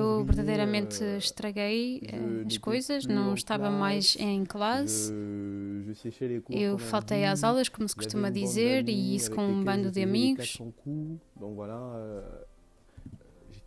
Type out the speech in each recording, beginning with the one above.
Eu vrillé, verdadeiramente estraguei je as n'étais coisas, plus não en estava mais classe, em classe. je séchais les cours Eu comme un faltei às bouc, aulas, como se j'avais costuma une bande dizer, e d'amis isso avec com um lesquels bando je de faisais les amigos. 400 coups, donc voilà,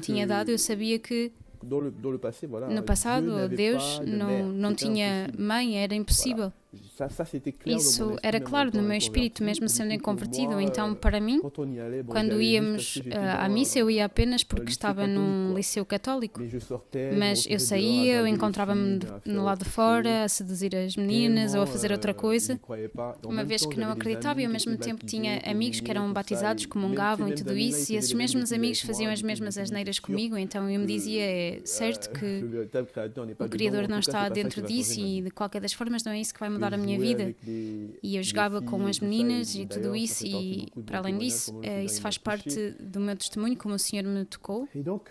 Pai me tinha dado, eu sabia que dans le passé, voilà, no Dieu passado n'avait Deus pas de mère, não c'était tinha impossible. mãe, era impossível. Ça c'était clair dans mon Isso esprit, era même en claro no étant meu espírito, inconverti. mesmo Et du sendo coup, pour inconvertido. moi, Então, para mim, quand on y allait, bon, j'y quando allais juste parce íamos que j'étais à dans missa, eu ia apenas un porque lycée estava catholique, num quoi. liceu católico. Mais je sortais, je me Mas eu retrouvais dehors à saía, eu draguer les encontrava-me filles, à faire no lado de autre chose, fora a seduzir as meninas ou a tellement fazer outra ils coisa, n'y croyaient pas. Et en uma même vez temps, que não j'avais des acreditava e amis ao qui étaient mesmo tempo tinha baptisés, amigos que communiés, eram tout ça. batizados, Et même, ces comungavam e mêmes tudo amis-là, ils isso, e faisaient esses les mêmes mesmos bêtises amigos avec moi. faziam Et as du coup, je me mesmas suis dit, c'est asneiras sûr comigo, então eu me dizia, é que certo que le véritable créateur n'est pas o dedans. Criador En não tout cas, está c'est pas ça qui dentro va disso changer ma e vie. de qualquer das formas não é isso que vai Que mudar a je minha jouais vida. avec E eu les jogava com filles et as tout ça. meninas e tudo D'ailleurs, ça isso, fait partie e beaucoup de para mon além témoignage, disso, comment le Seigneur isso il m'a faz touché. parte do meu testemunho, como o Senhor me tocou. Et donc,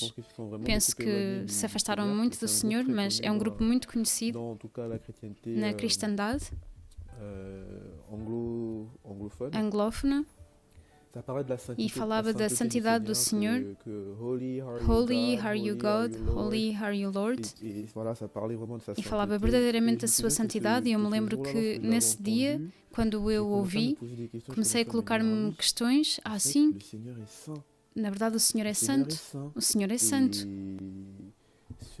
pense qu'ils se sont vraiment penso beaucoup éloignés que du se afastaram Seigneur, muito et do c'est un groupe Senhor, très mas connu é um grupo muito conhecido dans en tout cas la chrétienté na cristandade anglophone. anglófona Ça parlait de la e sainteté, falava da santidade do Senhor. que Holy are you Holy God, are you Holy are God, you Lord. Holy are you Lord. Et voilà, ça parlait vraiment de sa E falava sainteté. Et verdadeiramente je da me sua souviens santidade, e eu me lembro jour-là, que lorsque je l'avais nesse dia, entendu, quando j'ai eu o commencé à me ouvi, poser des questions, je comecei a commençais à me dire, ah colocar-me oui, questões. en fait, Sim, le Seigneur est saint. na verdade o Senhor é Le Seigneur est santo. saint. O Senhor é santo. Et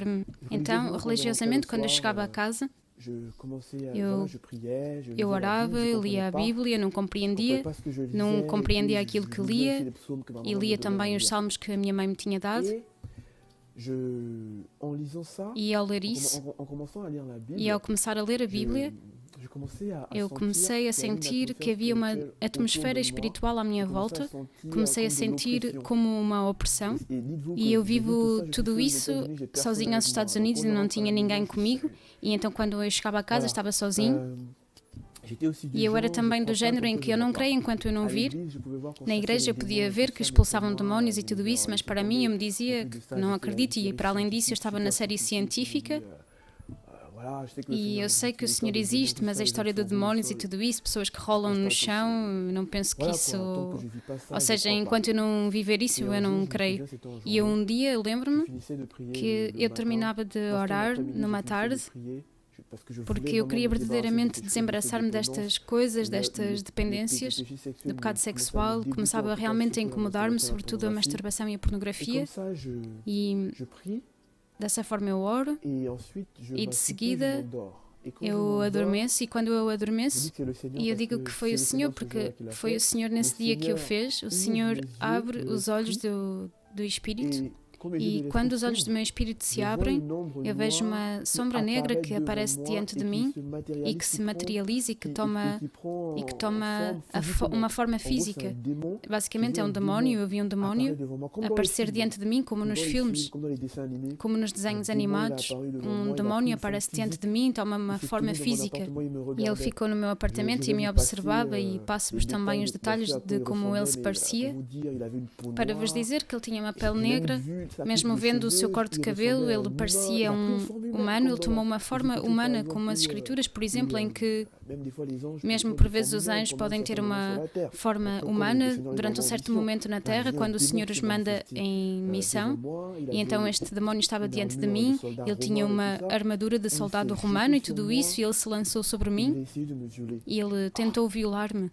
colocar-me. Então, religiosamente, quando eu chegava a casa, eu orava, eu lia a Bíblia, não compreendia aquilo que lia e lia também os salmos que a minha mãe me tinha dado. E ao ler isso, e ao começar a ler a Bíblia, eu comecei a sentir que havia uma atmosfera espiritual à minha volta, comecei a sentir como uma opressão, e eu vivo tudo isso sozinho aos Estados Unidos e não tinha ninguém comigo, e então quando eu chegava a casa estava sozinho. E eu era também do género em que eu não creio enquanto eu não vir. Na igreja eu podia ver que expulsavam demónios e tudo isso, mas para mim eu me dizia que não acredito. E para além disso eu estava na série científica e eu sei que o Senhor existe, mas a história de demónios e tudo isso, pessoas que rolam no chão, não penso que isso... Ou seja, enquanto eu não viver isso, eu não creio. E eu um dia lembro-me que eu terminava de orar numa tarde, porque eu queria verdadeiramente desembaraçar-me destas coisas, destas dependências, do pecado sexual. Começava realmente a incomodar-me, sobretudo a masturbação e a pornografia. E dessa forma eu oro e de seguida eu adormeço, e quando eu adormeço, e eu digo que foi o Senhor, porque foi o Senhor nesse dia que o fez. O Senhor abre os olhos do Espírito. E quando os olhos do meu espírito se abrem, eu vejo uma sombra negra que aparece diante de mim e que se materializa e que toma uma forma física. Basicamente é um demónio. Eu vi um demónio aparecer diante de mim, como nos filmes, como nos desenhos animados. Um demónio aparece diante de mim, toma uma forma física. E ele ficou no meu apartamento e me observava, e passo-vos também os detalhes de como ele se parecia, para vos dizer que ele tinha uma pele negra. Mesmo vendo o seu corte de cabelo, ele parecia um humano. Ele tomou uma forma humana, como as Escrituras, por exemplo, em que, mesmo por vezes, os anjos podem ter uma forma humana durante um certo momento na Terra, quando o Senhor os manda em missão. E então este demónio estava diante de mim, ele tinha uma armadura de soldado romano e tudo isso, e ele se lançou sobre mim e ele tentou violar-me.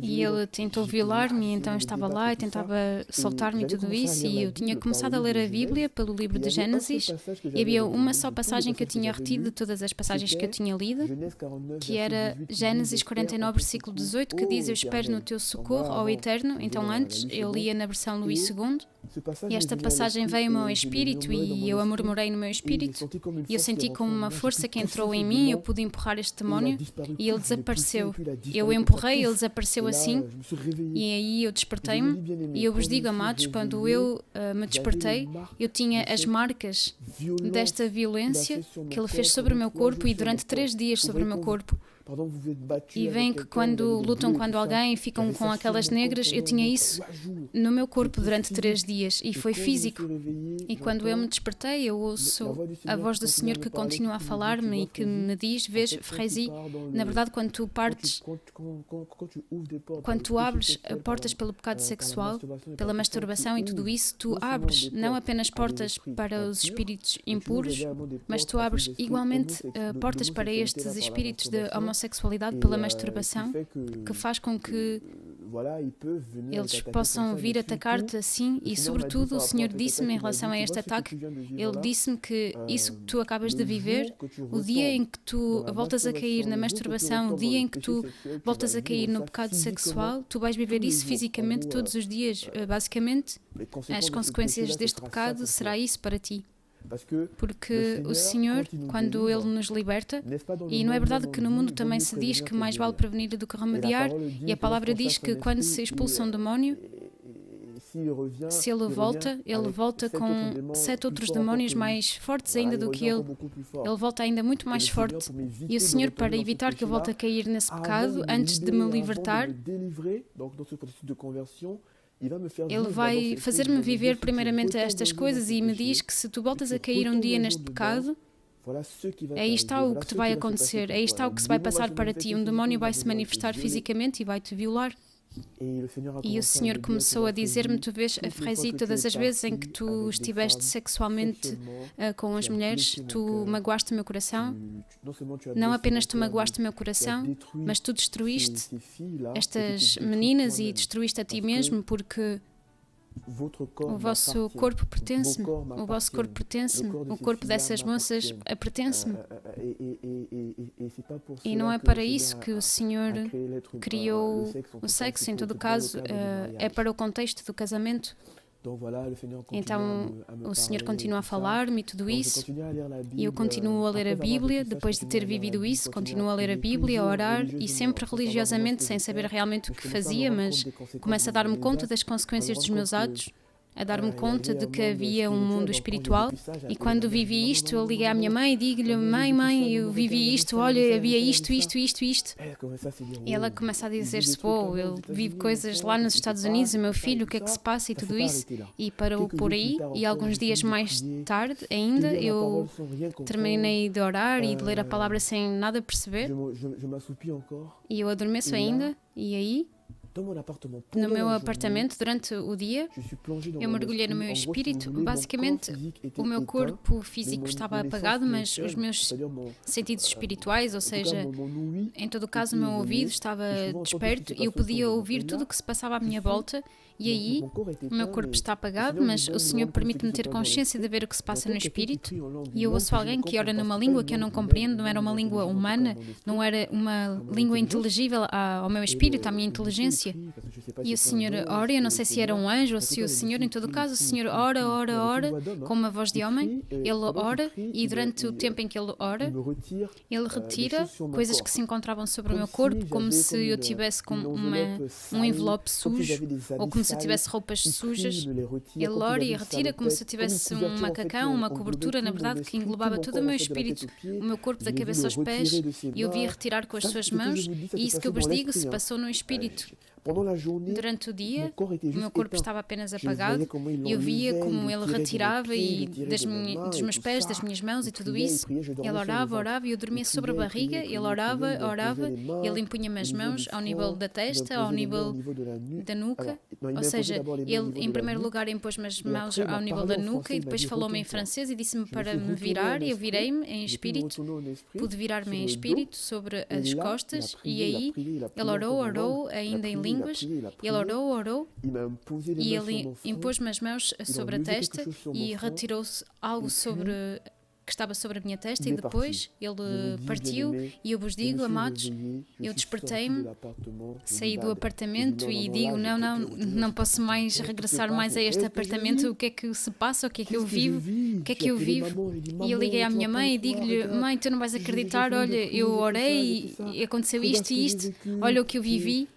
E ele tentou violar-me, e então eu estava lá e tentava soltar-me e tudo isso, e eu tinha começado a ler a Bíblia pelo livro de Gênesis, e havia uma só passagem que eu tinha retido de todas as passagens que eu tinha lido, que era Gênesis 49, versículo 18, que diz: eu espero no teu socorro, ó Eterno. Então antes eu lia na versão Luís II, e esta passagem veio ao meu espírito, e eu a murmurei no meu espírito, e eu senti como uma força que entrou em mim. Eu pude empurrar este demónio e ele desapareceu. Eu o empurrei, ele desapareceu assim, e aí eu despertei-me. E eu vos digo, amados, quando eu me despertei, eu tinha as marcas desta violência que ele fez sobre o meu corpo, e durante 3 dias sobre o meu corpo. E veem que quando lutam com alguém e ficam com aquelas negras, eu tinha isso no meu corpo durante 3 dias, e foi físico. E quando eu me despertei, eu ouço a voz do Senhor que continua a falar-me e que me diz: vês, Frézy, na verdade, quando tu partes, quando tu abres portas pelo pecado sexual, pela masturbação e tudo isso, tu abres não apenas portas para os espíritos impuros, mas tu abres igualmente portas para estes espíritos de homossexualidade pela masturbação, que faz com que eles possam vir atacar-te assim. E sobretudo o Senhor disse-me em relação a este ataque, Ele disse-me que isso que tu acabas de viver, o dia em que tu voltas a cair na masturbação, o dia em que tu voltas a cair no pecado sexual, tu vais viver isso fisicamente todos os dias. Basicamente, as consequências deste pecado será isso para ti. Porque o Senhor, quando Ele nos liberta, e não é verdade que no mundo também se diz que mais vale prevenir do que remediar, e a palavra diz que quando se expulsa um demónio, se ele volta com 7 outros demónios mais fortes ainda do que ele. Ele volta ainda muito mais forte. E o Senhor, para evitar que eu volte a cair nesse pecado, antes de me libertar, Ele vai fazer-me viver primeiramente estas coisas, e me diz que se tu voltas a cair um dia neste pecado, aí está o que te vai acontecer, aí está o que se vai passar para ti. Um demónio vai se manifestar fisicamente e vai te violar. E o Senhor começou a dizer-me: tu vês, Frézy, todas as vezes em que tu estiveste sexualmente com as mulheres, tu magoaste o meu coração. Não apenas tu magoaste o meu coração, mas tu destruíste estas meninas e destruíste a ti mesmo, porque o vosso corpo pertence-me, o vosso corpo pertence-me, o corpo dessas moças pertence-me. E não é para isso que o Senhor criou o sexo, em todo caso, é para o contexto do casamento. Então o Senhor continua a falar-me e tudo isso, e eu continuo a ler a Bíblia. Depois de ter vivido isso, continuo a ler a Bíblia, a orar, e sempre religiosamente, sem saber realmente o que fazia, mas começo a dar-me conta das consequências dos meus atos. a dar-me conta de que havia um mundo espiritual. E quando vivi isto, eu liguei à minha mãe e digo-lhe: mãe, eu vivi isto, olha, havia isto. E ela começa a dizer-se: pô, eu vivo coisas lá nos Estados Unidos, o meu filho, o que é que se passa e tudo isso. E parou por aí, e alguns dias mais tarde ainda, eu terminei de orar e de ler a palavra sem nada perceber. E eu adormeço ainda, e aí, no meu apartamento, durante o dia, eu mergulhei no meu espírito. Basicamente, o meu corpo físico estava apagado, mas os meus sentidos espirituais, ou seja, em todo o caso, o meu ouvido estava desperto e eu podia ouvir tudo o que se passava à minha volta. E aí, o meu corpo está apagado, mas o Senhor permite-me ter consciência de ver o que se passa no espírito. E eu ouço alguém que ora numa língua que eu não compreendo, não era uma língua humana, não era uma língua inteligível ao meu espírito, à minha inteligência. E o Senhor ora, eu não sei se era um anjo ou se o Senhor, em todo caso, o Senhor ora, com uma voz de homem. Ele ora e durante o tempo em que ele ora, ele retira coisas que se encontravam sobre o meu corpo, como se eu tivesse com um envelope sujo, ou como se eu tivesse roupas sujas. Ele ora e retira como se eu tivesse um macacão, uma cobertura, na verdade, que englobava todo o meu espírito, o meu corpo da cabeça aos pés, e eu via retirar com as suas mãos, e isso que eu vos digo se passou no espírito. Durante o dia, o meu corpo estava apenas apagado e eu via como ele retirava dos meus pés, das minhas mãos e tudo isso. Ele orava e eu dormia sobre a barriga. Ele orava, ele impunha-me as mãos ao nível da testa, ao nível da nuca. Ou seja, ele em primeiro lugar impôs-me as mãos ao nível da nuca e depois falou-me em francês e disse-me para me virar e eu virei-me em espírito. Pude virar-me em espírito sobre as costas e aí ele orou ainda em língua. Ele orou e ele impôs-me as mãos sobre a testa e retirou-se algo que estava sobre a minha testa e depois ele partiu e eu vos digo, amados, eu despertei-me, saí do apartamento e digo, não posso mais regressar mais a este apartamento, o que é que se passa, o que é que eu vivo, e eu liguei à minha mãe e digo-lhe, mãe, tu não vais acreditar, olha, eu orei e aconteceu isto e isto, olha o que eu vivi.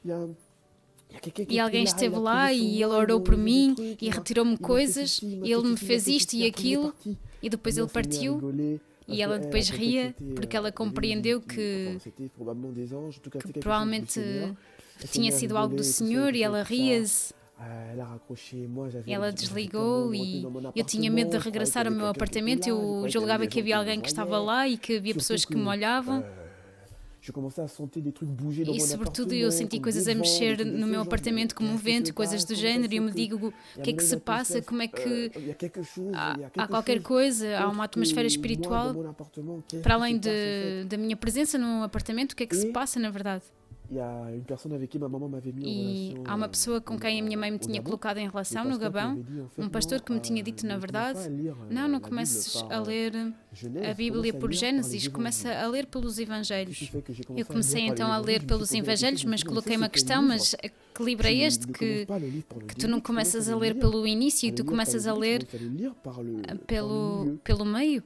E alguém esteve lá e ele orou por mim e retirou-me coisas e ele me fez isto e aquilo e depois ele partiu e ela depois ria porque ela compreendeu que provavelmente tinha sido algo do Senhor e ela ria-se. Ela desligou e eu tinha medo de regressar ao meu apartamento. Eu julgava que havia alguém que estava lá e que havia pessoas que me olhavam. E sobretudo eu senti coisas a mexer no meu apartamento como um vento, coisas do género, e eu me digo, o que é que se passa, como é que há qualquer coisa, há uma atmosfera espiritual para além da minha presença no apartamento, o que é que se passa na verdade? E há uma pessoa com quem a minha mãe me tinha colocado em relação no Gabão, um pastor que me tinha dito, na verdade, não comeces a ler a Bíblia por Gênesis, começa a ler pelos Evangelhos. Eu comecei então a ler pelos Evangelhos, mas coloquei uma questão, mas que livro é este que tu não começas a ler pelo início, tu começas a ler pelo meio?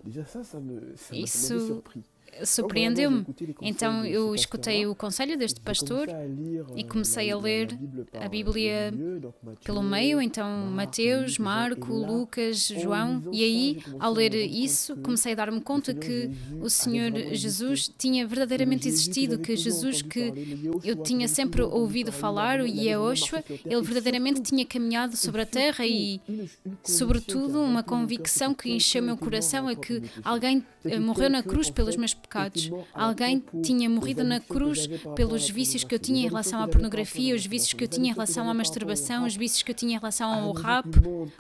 Isso surpreendeu-me. Então eu escutei o conselho deste pastor e comecei a ler a Bíblia pelo meio, então Mateus, Marco, Lucas, João, e aí, ao ler isso, comecei a dar-me conta que o Senhor Jesus tinha verdadeiramente existido, que Jesus que eu tinha sempre ouvido falar, o Yeshua, ele verdadeiramente tinha caminhado sobre a terra e, sobretudo, uma convicção que encheu meu coração é que alguém morreu na cruz pelos meus pecados. Alguém tinha morrido na cruz pelos vícios que eu tinha em relação à pornografia, os vícios que eu tinha em relação à masturbação, os vícios que eu tinha em relação ao rap,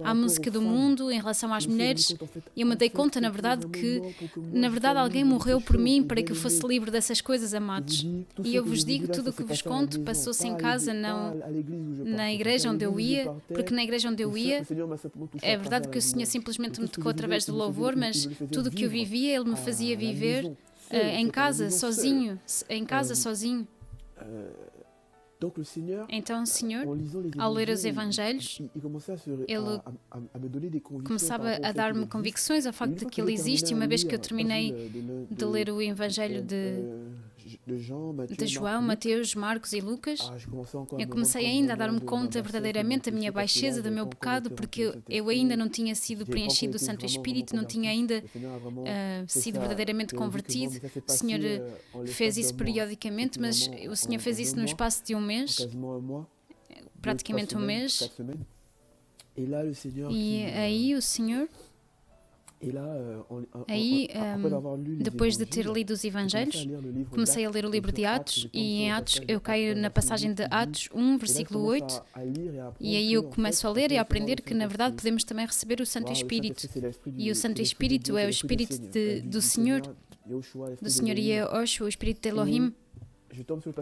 à música do mundo, em relação às mulheres. E eu me dei conta, na verdade, que alguém morreu por mim para que eu fosse livre dessas coisas, amados. E eu vos digo, tudo o que vos conto passou-se em casa, não na igreja onde eu ia, porque na igreja onde eu ia, é verdade que o Senhor simplesmente me tocou através do louvor, mas tudo o que eu vivia, Ele me fazia viver em casa, sozinho. Então o Senhor, ao ler os Evangelhos, Ele começava a dar-me convicções ao facto de que Ele existe. E uma vez que eu terminei de ler o Evangelho de João, Mateus, Marcos e Lucas, eu comecei ainda a dar-me conta verdadeiramente da minha baixeza, do meu pecado, porque eu ainda não tinha sido preenchido do Santo Espírito, não tinha ainda sido verdadeiramente convertido. O Senhor fez isso periodicamente, mas o Senhor fez isso no espaço de um mês, praticamente um mês. E aí o Senhor, depois de ter lido os Evangelhos, comecei a ler o livro de Atos, e em Atos eu caio na passagem de Atos 1, versículo 8, e aí eu começo a ler e a aprender que na verdade podemos também receber o Santo Espírito, e o Santo Espírito é o Espírito do Senhor Yahushua, o Espírito de Elohim.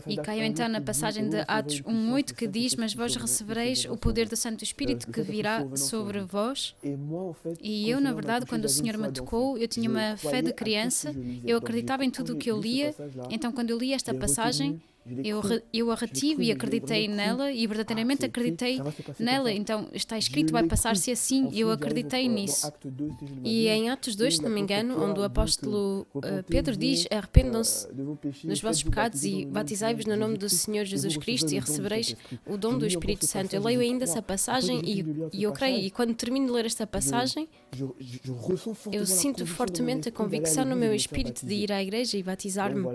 E caio então na passagem de Atos 1:8 que diz: mas vós recebereis o poder do Santo Espírito que virá sobre vós. E eu, na verdade, quando o Senhor me tocou, eu tinha uma fé de criança, eu acreditava em tudo o que eu lia. Então quando eu li esta passagem, eu a retive e acreditei nela, e verdadeiramente acreditei nela. Então está escrito, vai passar-se assim, e eu acreditei nisso. E em Atos 2, se não me engano, onde o apóstolo Pedro diz: arrependam-se dos vossos pecados e batizai-vos no nome do Senhor Jesus Cristo e recebereis o dom do Espírito Santo. Eu leio ainda essa passagem e eu creio, e quando termino de ler esta passagem, eu sinto fortemente a convicção no meu espírito de ir à igreja e batizar-me.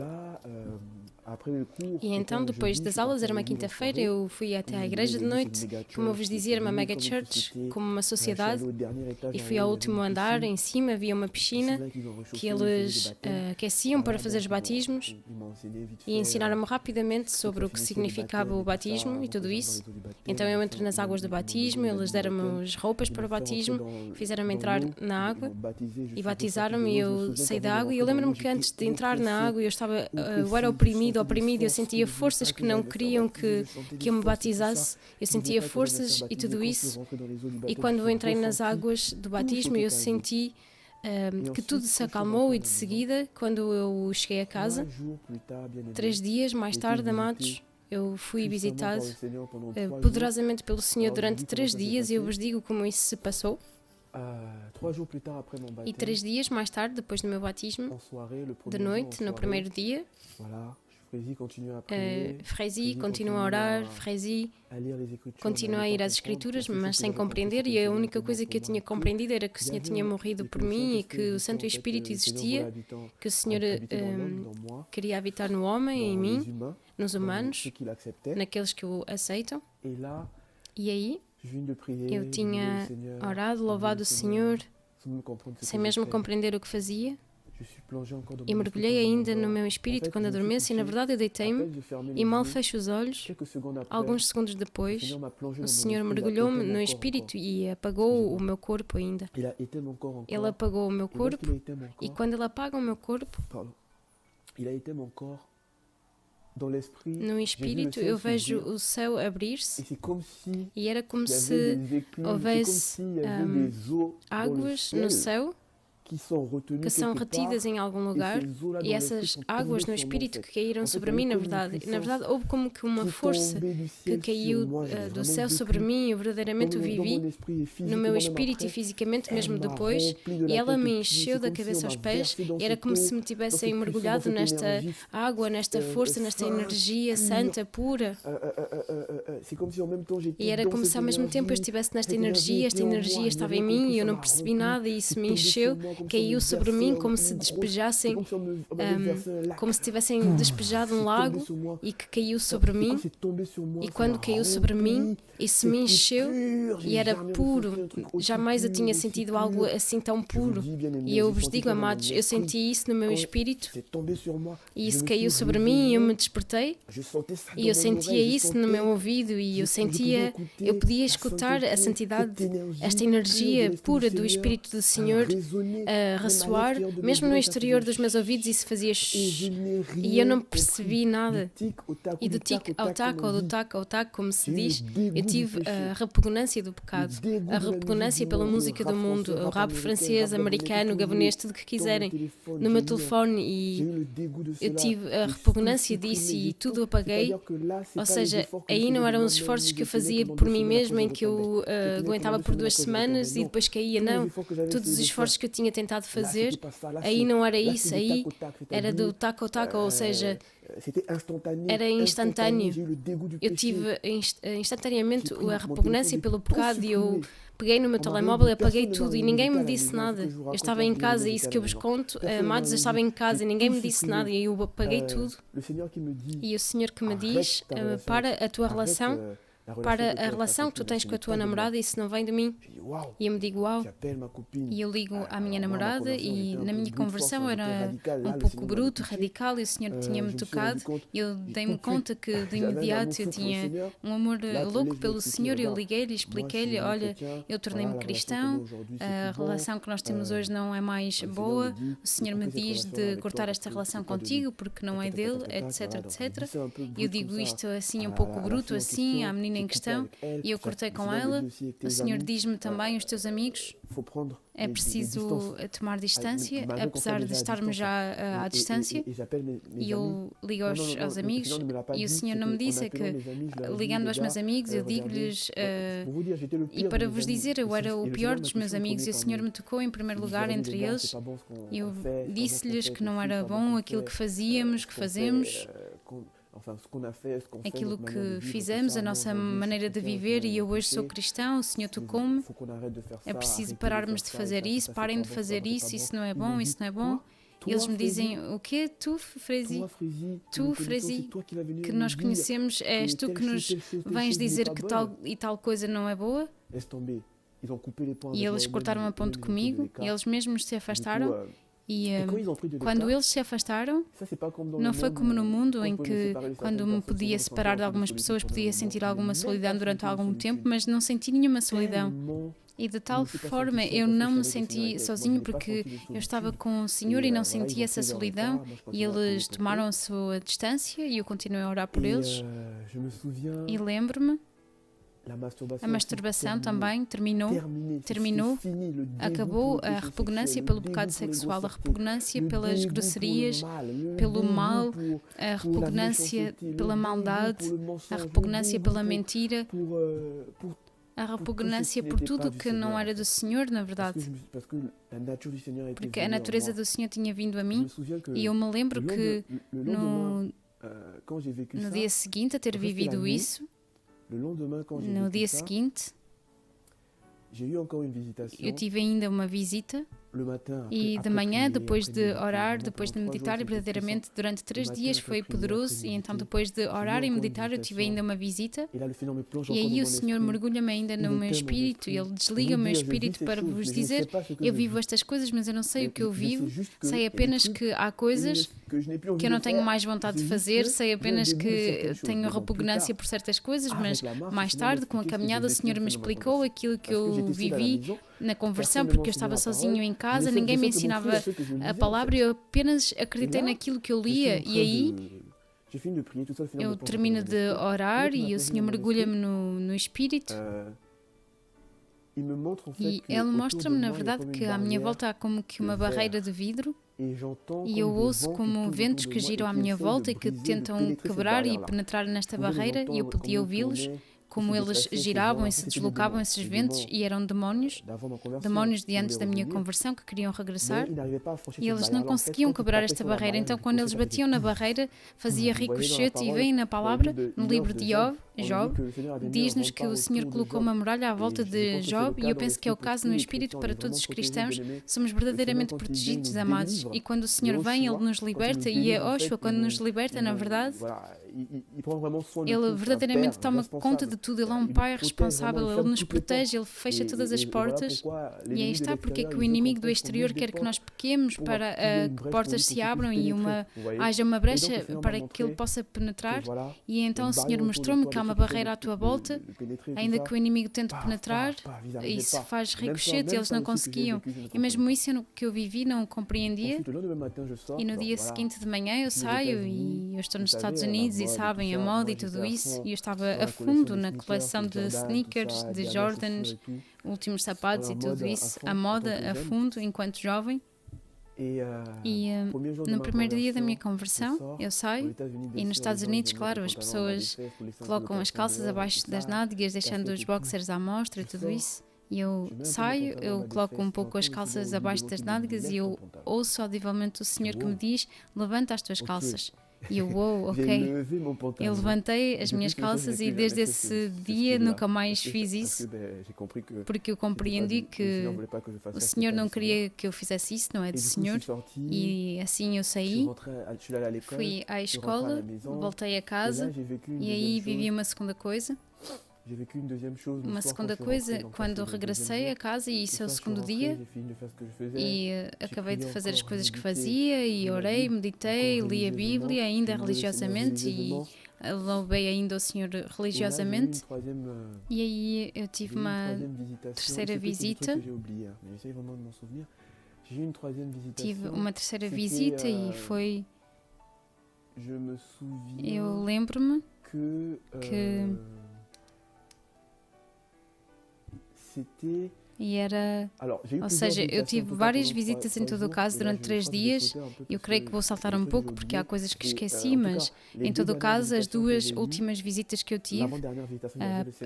E então, depois das aulas, era uma quinta-feira, eu fui até à igreja de noite, como eu vos dizia, era uma mega church, como uma sociedade, e fui ao último andar, em cima havia uma piscina que eles aqueciam para fazer os batismos, e ensinaram-me rapidamente sobre o que significava o batismo e tudo isso. Então eu entrei nas águas do batismo, eles deram-me as roupas para o batismo, fizeram-me entrar na água e batizaram-me, e eu saí da água, e eu lembro-me que antes de entrar na água eu era oprimido, eu sentia forças que não queriam que eu me batizasse, eu sentia forças e tudo isso, e quando eu entrei nas águas do batismo eu senti que tudo se acalmou, e de seguida, quando eu cheguei a casa, 3 dias mais tarde, amados, eu fui visitado poderosamente pelo Senhor durante 3 dias, e eu vos digo como isso se passou. E 3 dias mais tarde, depois do meu batismo, de noite, no primeiro dia, Frézy continua a orar, Frézy continua a ir às Escrituras, mas sem compreender, e a única coisa que eu tinha compreendido era que o Senhor tinha morrido por mim e que o Santo Espírito existia, que o Senhor queria habitar no homem, em mim, nos humanos, naqueles que o aceitam. E aí eu tinha orado, louvado o Senhor, sem mesmo compreender o que fazia. E mergulhei ainda no meu espírito quando adormeço, e na verdade eu deitei-me e mal fecho os olhos. Alguns segundos depois, o Senhor mergulhou-me no espírito e apagou o meu corpo ainda. Ele apagou o meu corpo, e quando Ele apaga o meu corpo, no espírito eu vejo o céu abrir-se, e era como se houvesse águas no céu que são retidas em algum lugar, e essas águas no Espírito que caíram sobre mim, na verdade houve como que uma força que caiu do céu sobre mim, e eu verdadeiramente o vivi no meu espírito e fisicamente mesmo depois, e ela me encheu da cabeça aos pés, e era como se me tivessem mergulhado nesta água, nesta força, nesta energia santa, pura, e era como se ao mesmo tempo eu estivesse nesta energia, esta energia estava em mim e eu não percebi nada, e isso me encheu, caiu sobre mim como se despejassem, como se tivessem despejado um lago, e que caiu sobre mim, e quando caiu sobre mim, isso me encheu e era puro. Jamais eu tinha sentido algo assim tão puro, e eu vos digo, amados, eu senti isso no meu espírito, e isso caiu sobre mim, e eu me despertei, e eu sentia isso no meu ouvido, e eu podia escutar a santidade, esta energia pura do Espírito do Senhor a ressoar, mesmo no exterior dos meus ouvidos, isso fazia shhh, e eu não percebi nada. E do tic ao tac, ou do tac ao tac, como se diz, eu tive a repugnância do pecado, a repugnância pela música do mundo, o rap francês, americano, gabonês, tudo o que quiserem, no meu telefone, e eu tive a repugnância disso e tudo apaguei. Ou seja, aí não eram os esforços que eu fazia por mim mesma, em que eu aguentava por 2 semanas e depois caía, não. Todos os esforços que eu tinha tentado fazer, aí não era isso, aí era do taco ao taco, ou seja, era instantâneo. Eu tive instantaneamente a repugnância pelo pecado e eu peguei no meu telemóvel e apaguei tudo e ninguém me disse nada. Eu estava em casa, e isso que eu vos conto, amados, eu estava em casa e ninguém me disse nada e eu apaguei tudo. E o Senhor que me diz, para a tua relação, para a relação que tu tens com a tua namorada, isso não vem de mim. E eu me digo, uau. E eu ligo à minha namorada e na minha conversão era um pouco bruto, radical, e o Senhor tinha-me tocado. E eu dei-me conta que de imediato eu tinha um amor louco pelo Senhor e eu liguei-lhe e expliquei-lhe, olha, eu tornei-me cristão, a relação que nós temos hoje não é mais boa, o Senhor me diz de cortar esta relação contigo porque não é dele, etc, etc. E eu digo isto assim um pouco bruto, assim, à menina em questão, e eu cortei com ela. O Senhor diz-me também, os teus amigos, é preciso tomar distância, apesar de estarmos já à distância. E eu ligo aos amigos e o Senhor não me disse que, ligando aos meus amigos, eu digo-lhes, e para vos dizer, eu era o pior dos meus amigos e o Senhor me tocou em primeiro lugar entre eles. Eu disse-lhes que não era bom aquilo que fazíamos, que fazemos, aquilo que fizemos, a nossa maneira de viver, e eu hoje sou cristão, o Senhor tocou-me, é preciso pararmos de fazer isso, parem de fazer isso não é bom, isso não é bom. E eles me dizem, o quê? Tu, Frezi, que nós conhecemos, és tu que nos vens dizer que tal e tal coisa não é boa? E eles cortaram a ponte comigo, e eles mesmos se afastaram. E quando eles se afastaram, não foi como no mundo em que, quando me podia separar de algumas pessoas, podia sentir alguma solidão durante algum tempo, mas não senti nenhuma solidão. E de tal forma eu não me senti sozinho porque eu estava com o Senhor e não senti essa solidão, e eles tomaram a sua distância e eu continuei a orar por eles. E lembro-me, a masturbação também terminou, acabou a repugnância pelo pecado sexual, a repugnância pelas grosserias, pelo mal, a repugnância pela maldade, a repugnância pela mentira, a repugnância por tudo que não era do Senhor, na verdade. Porque a natureza do Senhor tinha vindo a mim, e eu me lembro que no dia seguinte a ter vivido isso, no dia seguinte, eu tive ainda uma visita, e de manhã, depois de orar, depois de meditar, e verdadeiramente durante 3 dias foi poderoso, e então depois de orar e meditar eu tive ainda uma visita, e aí o Senhor mergulha-me ainda no meu espírito, e Ele desliga o meu espírito para vos dizer, eu vivo estas coisas, mas eu não sei o que eu vivo, sei apenas que há coisas que eu não tenho mais vontade de fazer, sei apenas que tenho repugnância por certas coisas, mas mais tarde, com a caminhada, o Senhor me explicou aquilo que eu vivi na conversão, porque eu estava sozinho em casa, ninguém me ensinava a palavra, eu apenas acreditei naquilo que eu lia, e aí eu termino de orar e o Senhor mergulha-me no Espírito, e Ele mostra-me, na verdade, que à minha volta há como que uma barreira de vidro, e eu ouço como ventos que giram à minha volta e que tentam quebrar e penetrar nesta barreira, e eu podia ouvi-los, como eles giravam e se deslocavam esses ventos, e eram demónios de antes da minha conversão que queriam regressar, e eles não conseguiam quebrar esta barreira. Então, quando eles batiam na barreira, fazia ricochete, e vem na palavra, no livro de Job, diz-nos que o Senhor colocou uma muralha à volta de Job, e eu penso que é o caso no Espírito para todos os cristãos. Somos verdadeiramente protegidos, amados, e quando o Senhor vem, Ele nos liberta, e é Yoshua quando nos liberta, na verdade. Ele verdadeiramente toma conta de tudo, Ele é um Pai responsável, Ele nos protege, Ele fecha todas as portas, e aí está porque é que o inimigo do exterior quer que nós pequemos para que portas se abram e haja uma brecha para que Ele possa penetrar, e então o Senhor mostrou-me que há uma barreira à tua volta, ainda que o inimigo tente penetrar, isso faz ricochete, eles não conseguiam, e mesmo isso que eu vivi não o compreendia, e no dia seguinte de manhã eu saio, e eu estou nos Estados Unidos, e sabem, a moda e tudo isso, e eu estava a fundo na coleção de sneakers, de Jordans, últimos sapatos e tudo isso, a moda a fundo enquanto jovem. E no primeiro dia da minha conversão, eu saio, e nos Estados Unidos, claro, as pessoas colocam as calças abaixo das nádegas, deixando os boxers à mostra e tudo isso, E eu saio, eu coloco um pouco as calças abaixo das nádegas e eu ouço audivelmente o Senhor que me diz: levanta as tuas calças. E eu, ok. Eu levantei as minhas calças e desde esse dia nunca mais fiz isso, porque eu compreendi que o Senhor não queria que eu fizesse isso, não é do Senhor. E assim eu saí, fui à escola, voltei a casa e aí vivi uma segunda coisa. Uma segunda coisa, quando regressei a casa, e isso é o segundo dia, e acabei de fazer as coisas que fazia, e orei, meditei, li a Bíblia, ainda religiosamente, e louvei ainda o Senhor religiosamente. E aí eu tive uma terceira visita. Tive uma terceira visita e foi... Eu lembro-me que... E era, ou seja, eu tive várias visitas em todo o caso durante 3 dias. Eu creio que vou saltar um pouco porque há coisas que esqueci, mas em todo o caso, as 2 últimas visitas que eu tive,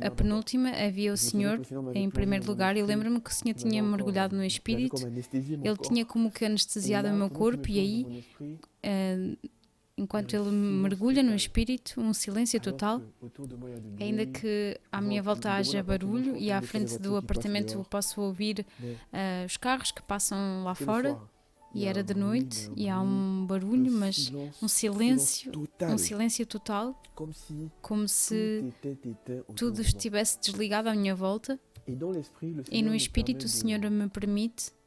a penúltima, havia o Senhor em primeiro lugar. E lembro-me que o Senhor tinha mergulhado no Espírito, Ele tinha como que anestesiado o meu corpo e aí... enquanto ele mergulha no Espírito, um silêncio total, ainda que à minha volta haja barulho e à frente do apartamento eu posso ouvir os carros que passam lá fora, e era de noite e há um barulho, mas um silêncio total, como se tudo estivesse desligado à minha volta. E no Espírito o Senhor me permite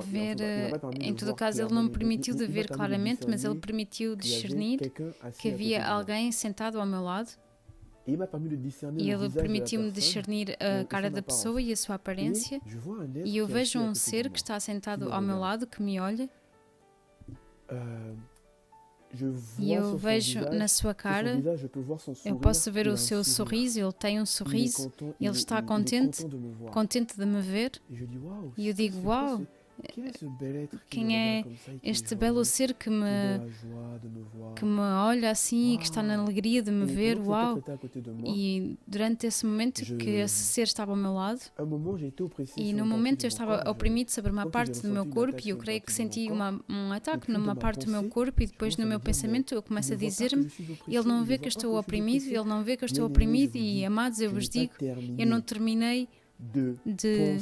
ver, em todo caso ele não me permitiu de ver claramente, mas ele permitiu discernir que havia alguém sentado ao meu lado, e ele permitiu-me discernir a cara da pessoa e a sua aparência, e eu vejo um ser que está sentado ao meu lado, que me olha, e eu vejo na sua cara, eu posso ver o seu sorriso, ele tem um sorriso, ele está contente de me ver, e eu digo, uau, quem é este belo ser que me olha assim e que está na alegria de me ver, uau. E durante esse momento que esse ser estava ao meu lado, e no momento eu estava oprimido sobre uma parte do meu corpo, e eu creio que senti um ataque numa parte do meu corpo, e depois no meu pensamento eu começo a dizer-me, ele não vê que eu estou oprimido, ele não vê que eu estou oprimido, e amados, eu vos digo, eu não terminei de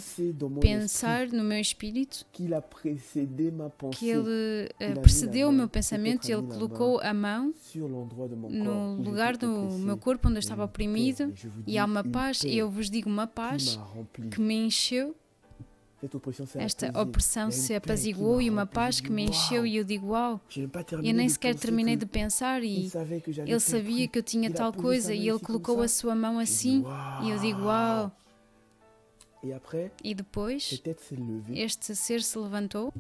pensar no meu espírito que ele precedeu o meu pensamento e ele colocou a mão no lugar do meu corpo onde eu estava oprimido, e há uma paz, e eu vos digo, uma paz que me encheu. Esta opressão se apaziguou e uma paz que me encheu, e eu digo, uau, eu nem sequer terminei de pensar, e ele sabia que eu tinha tal coisa e ele colocou a sua mão assim, e eu digo, uau. E depois, este ser se levantou,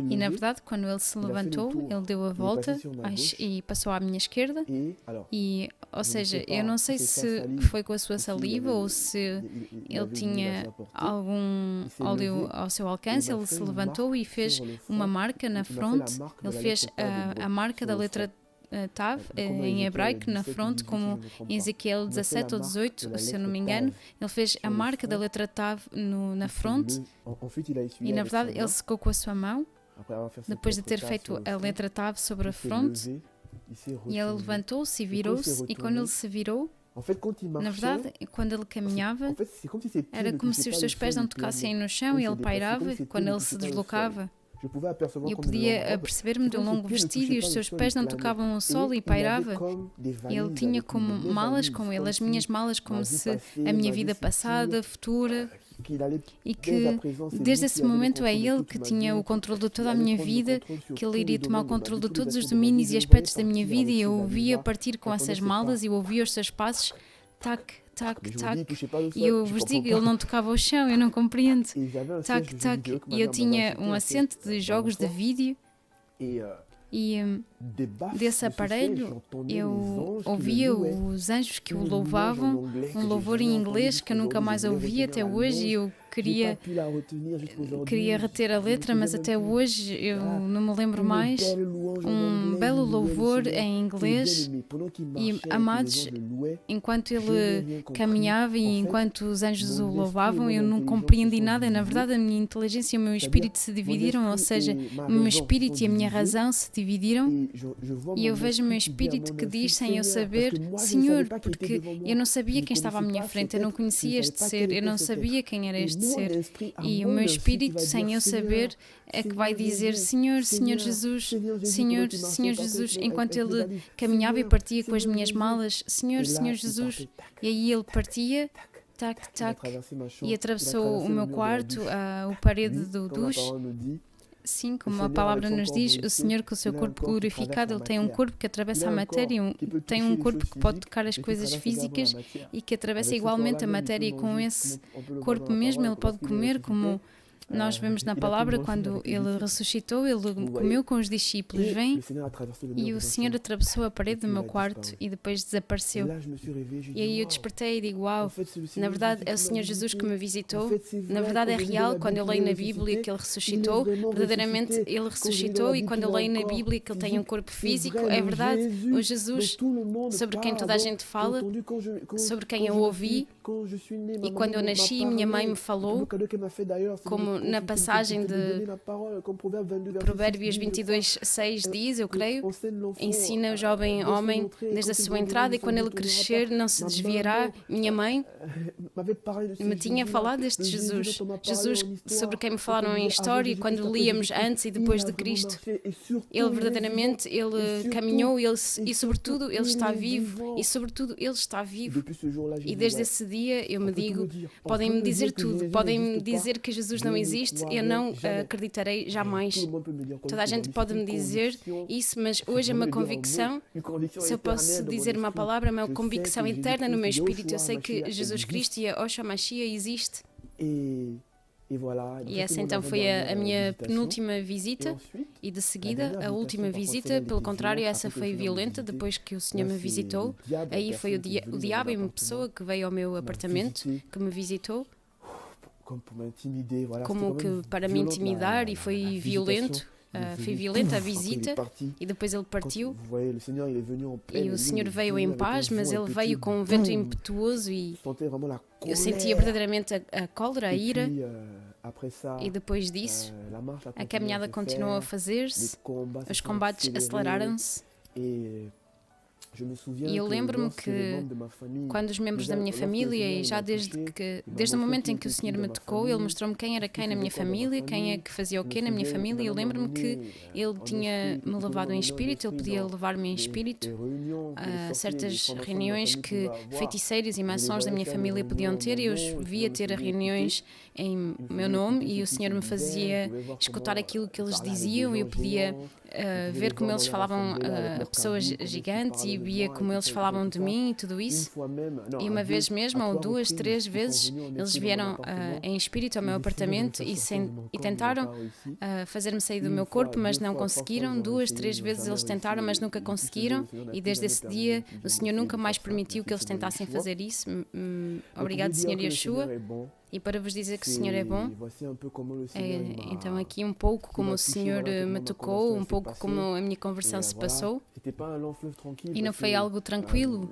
e na verdade, quando ele se levantou, ele deu a volta e passou à minha esquerda, e, ou seja, eu não sei se foi com a sua saliva ou se ele tinha algum óleo ao seu alcance. Ele se levantou e fez uma marca na fronte, ele fez a marca da letra Tav, em hebraico, na fronte, como em Ezequiel 17 ou 18, se eu não me engano. Ele fez a marca da letra Tav na fronte, e na verdade ele secou com a sua mão, depois de ter feito a letra Tav sobre a fronte, e ele levantou-se e virou-se, e quando ele se virou, na verdade, quando ele caminhava, era como se os seus pés não tocassem no chão, e ele pairava quando ele se deslocava. Eu podia perceber-me de um longo vestido e os seus pés não tocavam o solo, e pairava. Ele tinha como malas com ele, as minhas malas, como se a minha vida passada, futura, e que desde esse momento é ele que tinha o controle de toda a minha vida, que ele iria tomar o controle de todos os domínios e aspectos da minha vida, e eu o via partir com essas malas, e eu ouvia os seus passos, tac, tac, tac, e eu vos digo, ele não tocava o chão, eu não compreendo, tac, tac, e eu tinha um assento de jogos de vídeo, e desse aparelho eu ouvia os anjos que o louvavam, um louvor em inglês que eu nunca mais ouvi até hoje, e eu queria reter a letra, mas até hoje eu não me lembro mais. Um belo louvor em inglês, e amados, enquanto ele caminhava e enquanto os anjos o louvavam, eu não compreendi nada. Na verdade, a minha inteligência e o meu espírito se dividiram, ou seja, o meu espírito e a minha razão se dividiram. E eu vejo o meu espírito que diz, sem eu saber, Senhor, porque eu não sabia quem estava à minha frente, eu não conhecia este ser, eu não sabia quem era este ser. E o meu espírito, sem eu saber, é que vai dizer, Senhor, Senhor Jesus, Senhor, Senhor Jesus, enquanto ele caminhava e partia com as minhas malas, Senhor, Senhor Jesus. E aí ele partia, tac, tac, e atravessou o meu quarto, a parede do duche. Sim, como a palavra nos diz, o Senhor com o seu corpo glorificado, Ele tem um corpo que atravessa a matéria, tem um corpo que pode tocar as coisas físicas e que atravessa igualmente a matéria, e com esse corpo mesmo Ele pode comer, como nós vemos na palavra, quando Ele ressuscitou, Ele comeu com os discípulos, vem, e o Senhor atravessou a parede do meu quarto e depois desapareceu. E aí eu despertei e digo, uau, na verdade é o Senhor Jesus que me visitou, na verdade é real, quando eu leio na Bíblia que Ele ressuscitou, verdadeiramente Ele ressuscitou, e quando eu leio na Bíblia que Ele tem um corpo físico, é verdade, o Jesus sobre quem toda a gente fala, sobre quem eu ouvi, e quando eu nasci minha mãe me falou, como na passagem de Provérbios 22:6 diz, eu creio, ensina o jovem homem desde a sua entrada, e quando ele crescer não se desviará. Minha mãe me tinha falado deste Jesus, Jesus sobre quem me falaram em história, e quando líamos antes e depois de Cristo, ele verdadeiramente, ele caminhou, e sobretudo ele está vivo, e sobretudo ele está vivo. E desde esse dia eu me digo, podem-me dizer tudo, podem-me dizer que Jesus não existe, eu não acreditarei jamais. Toda a gente pode me dizer isso, mas hoje é uma convicção, se eu posso dizer uma palavra, é uma convicção eterna no meu espírito. Eu sei que Jesus Cristo e a Yeshua Mashiach existe. E essa então foi a minha penúltima visita, e de seguida a última visita, pelo contrário, essa foi violenta. Depois que o Senhor me visitou, aí foi o diabo em uma pessoa que veio ao meu apartamento, que me visitou, como que para me intimidar, e foi violento. Foi violenta a visita, e depois ele partiu, e o Senhor veio em paz, mas ele veio com um vento impetuoso, e eu sentia verdadeiramente a cólera, a ira. E depois disso, a caminhada continuou a fazer-se, os combates aceleraram-se. E eu lembro-me que quando os membros da minha família, e já desde o momento em que o Senhor me tocou, Ele mostrou-me quem era quem na minha família, quem é que fazia o quê na minha família. Eu lembro-me que Ele tinha-me levado em espírito, Ele podia levar-me em espírito a certas reuniões que feiticeiros e maçons da minha família podiam ter, e eu via ter reuniões em meu nome, e o Senhor me fazia escutar aquilo que eles diziam, e eu podia ver como eles falavam a pessoas gigantes, e via como eles falavam de mim e tudo isso. E uma vez mesmo, ou 2, 3 vezes, eles vieram em espírito ao meu apartamento e tentaram fazer-me sair do meu corpo, mas não conseguiram. 2, 3 vezes eles tentaram, mas nunca conseguiram. E desde esse dia, o Senhor nunca mais permitiu que eles tentassem fazer isso. Obrigado, Senhor Yeshua. E para vos dizer que o Senhor é bom, então aqui um pouco como o Senhor me tocou, um pouco como a minha conversão se passou. E não foi algo tranquilo,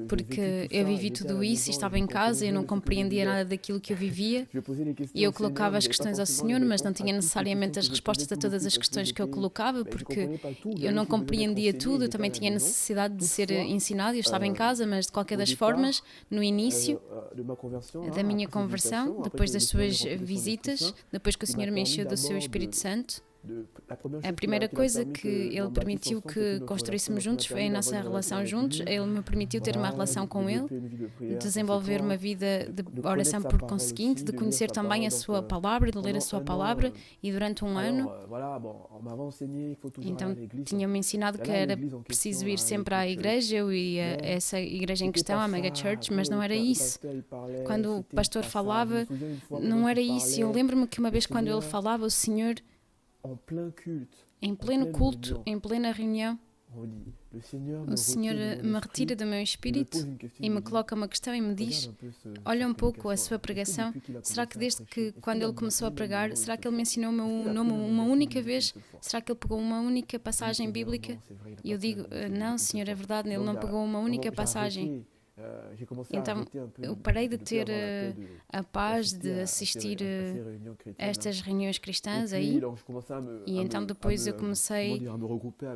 porque eu vivi tudo isso e estava em casa, eu não compreendia nada daquilo que eu vivia. E eu colocava as questões ao Senhor, mas não tinha necessariamente as respostas a todas as questões que eu colocava, porque eu não compreendia tudo, eu também tinha necessidade de ser ensinado. Eu estava em casa, mas de qualquer das formas, no início da minha conversão, depois das suas visitas, depois que o Senhor me encheu do seu Espírito Santo, a primeira coisa que Ele permitiu que construíssemos juntos foi a nossa relação juntos. Ele me permitiu ter uma relação com Ele, desenvolver uma vida de oração por conseguinte, de conhecer também a Sua Palavra, de ler a Sua Palavra, e durante um ano, então tinham-me ensinado que era preciso ir sempre à igreja, eu ia a essa igreja em questão, a Mega Church, mas não era isso. Quando o pastor falava, não era isso. Eu lembro-me que uma vez quando ele falava, o Senhor, em pleno culto, em plena reunião, o Senhor me retira do meu espírito e me coloca uma questão e me diz: olha um pouco a sua pregação, será que desde que quando ele começou a pregar, será que ele me ensinou o meu nome uma única vez? Será que ele pegou uma única passagem bíblica? E eu digo: não, Senhor, é verdade, ele não pegou uma única passagem. Então eu parei de ter a paz de assistir a estas reuniões cristãs aí, e então depois eu comecei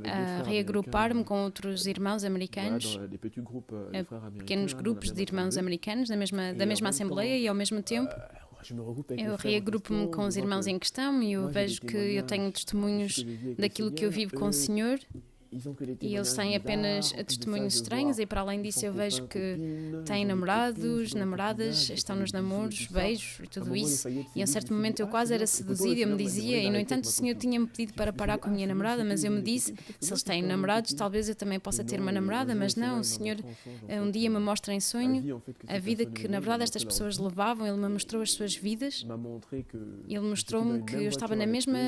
a reagrupar-me com outros irmãos americanos, pequenos grupos de irmãos americanos da mesma assembleia, e ao mesmo tempo eu reagrupo-me com os irmãos em questão e eu vejo que eu tenho testemunhos daquilo que eu vivo com o Senhor. E eles têm apenas testemunhos estranhos, e para além disso eu vejo que têm namorados, namoradas, estão nos namoros, beijos e tudo isso. E a um certo momento eu quase era seduzida, eu me dizia, e no entanto o Senhor tinha-me pedido para parar com a minha namorada, mas eu me disse, se eles têm namorados, talvez eu também possa ter uma namorada, mas não, o Senhor um dia me mostra em sonho a vida que na verdade estas pessoas levavam, Ele me mostrou as suas vidas, Ele mostrou-me que eu estava na mesma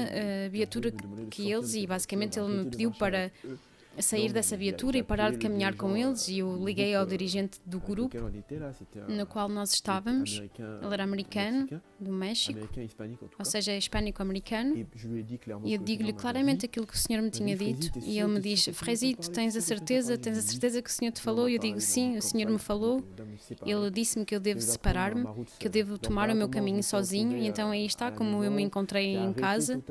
viatura que eles, e basicamente Ele me pediu para sair dessa viatura e parar de caminhar com eles, e eu liguei ao dirigente do grupo no qual nós estávamos. Ele era americano, do México, ou seja, hispânico-americano, e eu digo-lhe claramente aquilo que o Senhor me tinha dito, e ele me diz, Frezito, tens a certeza que o Senhor te falou? E eu digo, sim, o Senhor me falou. Ele disse-me que eu devo separar-me, que eu devo tomar o meu caminho sozinho, e então aí está como eu me encontrei em casa,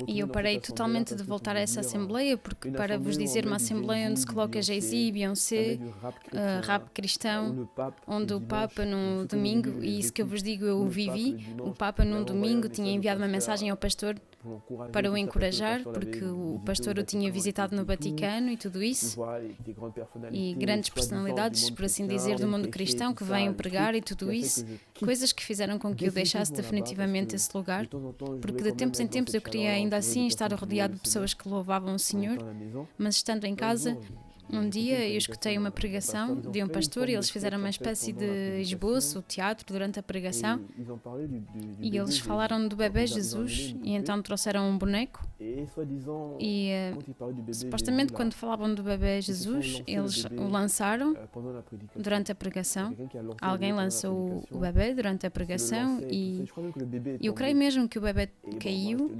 e eu parei totalmente de voltar a essa assembleia, porque para vos dizer, uma assembleia onde se coloca Jay-Z, Beyoncé, rap cristão, onde o Papa no domingo, e isso que eu vos digo eu vivi, o Papa num domingo tinha enviado uma mensagem ao pastor para o encorajar, porque o pastor o tinha visitado no Vaticano e tudo isso, e grandes personalidades, por assim dizer, do mundo cristão que vêm pregar e tudo isso, coisas que fizeram com que eu deixasse definitivamente esse lugar, porque de tempos em tempos eu queria ainda assim estar rodeado de pessoas que louvavam o Senhor, mas estando em casa, um dia eu escutei uma pregação de um pastor e eles fizeram uma espécie de esboço, teatro, durante a pregação, e eles falaram do bebê Jesus, e então trouxeram um boneco, e supostamente quando falavam do bebê Jesus, eles o lançaram durante a pregação. Alguém lançou o bebê durante a pregação, e eu creio mesmo que o bebê caiu,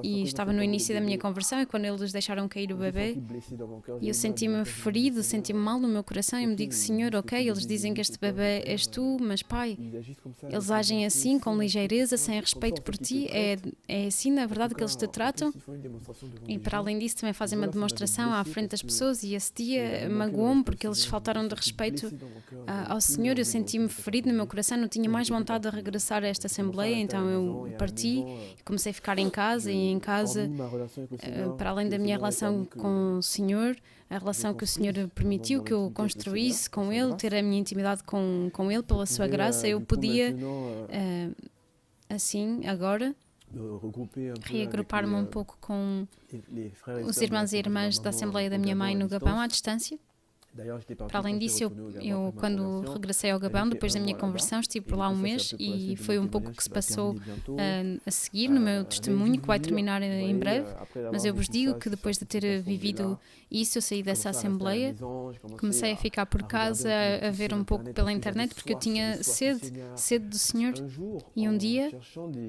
e estava no início da minha conversão, e quando eles deixaram cair o bebê, eu senti-me ferido, senti-me mal no meu coração, e me digo, Senhor, ok, eles dizem que este bebê és tu, mas Pai, eles agem assim, com ligeireza, sem respeito por ti, é assim na verdade que eles te tratam? E para além disso também fazem uma demonstração à frente das pessoas, e esse dia magoou-me porque eles faltaram de respeito ao Senhor. Eu senti-me ferido no meu coração, não tinha mais vontade de regressar a esta assembleia, então eu parti e comecei a ficar em casa, e em casa, para além da minha relação com o Senhor, a relação que o Senhor permitiu que eu construísse com Ele, ter a minha intimidade com Ele pela sua graça, eu podia, assim, agora, reagrupar-me um pouco com os irmãos e irmãs da Assembleia da minha mãe no Gabão, à distância. Para além disso, eu quando regressei ao Gabão, depois da minha conversão, estive por lá um mês, e foi um pouco o que se passou a seguir no meu testemunho, que vai terminar em breve, mas eu vos digo que depois de ter vivido isso, eu saí dessa assembleia, comecei a ficar por casa, a ver um pouco pela internet, porque eu tinha sede do Senhor, e um dia,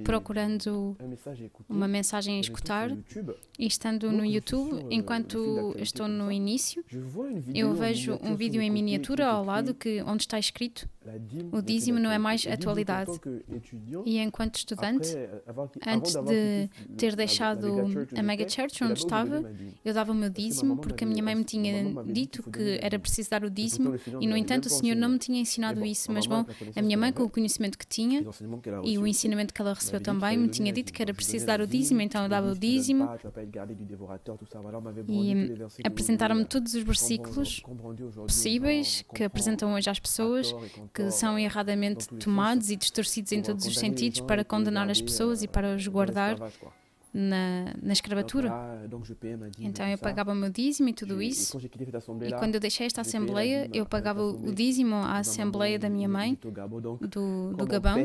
procurando uma mensagem a escutar, e estando no YouTube, enquanto estou no início, eu vejo um vídeo em miniatura ao lado onde está escrito: o dízimo não é mais atualidade. E enquanto estudante, antes de ter deixado a Mega Church onde estava, eu dava o meu dízimo porque a minha mãe me tinha dito que era preciso dar o dízimo, e no entanto o Senhor não me tinha ensinado isso. Mas bom, a minha mãe, com o conhecimento que tinha e o ensinamento que ela recebeu também, me tinha dito que era preciso dar o dízimo, então eu dava o dízimo, e apresentaram-me todos os versículos possíveis que apresentam hoje às pessoas, que são erradamente tomados e distorcidos em todos os sentidos para condenar as pessoas e para os guardar na escravatura. Então eu pagava o meu dízimo e tudo isso, e quando eu deixei esta assembleia, eu pagava o dízimo à assembleia da minha mãe, do Gabão.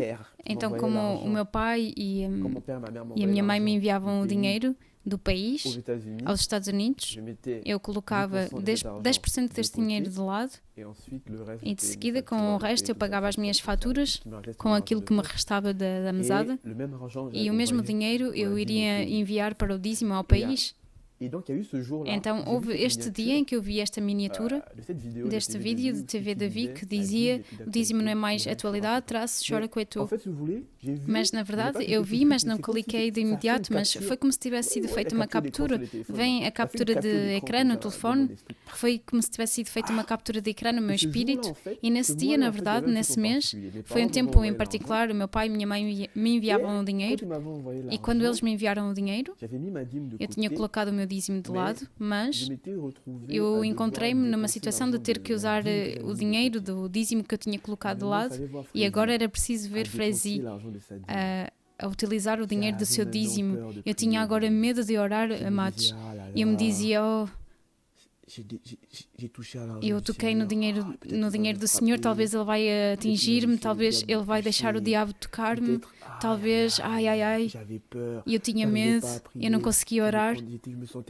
Então, como o meu pai e a minha mãe me enviavam o dinheiro do país aos Estados Unidos, eu colocava 10% deste dinheiro de lado, e de seguida, com o resto, eu pagava as minhas faturas com aquilo que me restava da mesada, e o mesmo dinheiro eu iria enviar para o dízimo ao país. Então houve este dia em que eu vi esta miniatura deste vídeo de TV Davi que dizia: o dízimo não é mais atualidade, chora com tu. Mas na verdade eu vi, mas não cliquei de imediato, mas foi como se tivesse sido feita uma captura. Vem a captura de ecrã no telefone, foi como se tivesse sido feita uma captura de ecrã no meu espírito. E nesse dia, na verdade, nesse mês, foi um tempo em particular, o meu pai e minha mãe me enviavam o dinheiro, e quando eles me enviaram o dinheiro, eu tinha colocado o meu dízimo de lado, mas eu encontrei-me numa situação de ter que usar o dinheiro do dízimo que eu tinha colocado de lado, e agora era preciso ver Frézy a utilizar o dinheiro do seu dízimo. Eu tinha agora medo de orar, amados. E eu me dizia: eu toquei no dinheiro do Senhor, talvez Ele vai atingir-me, talvez Ele vai deixar o diabo tocar-me, talvez, e eu tinha medo, eu não conseguia orar,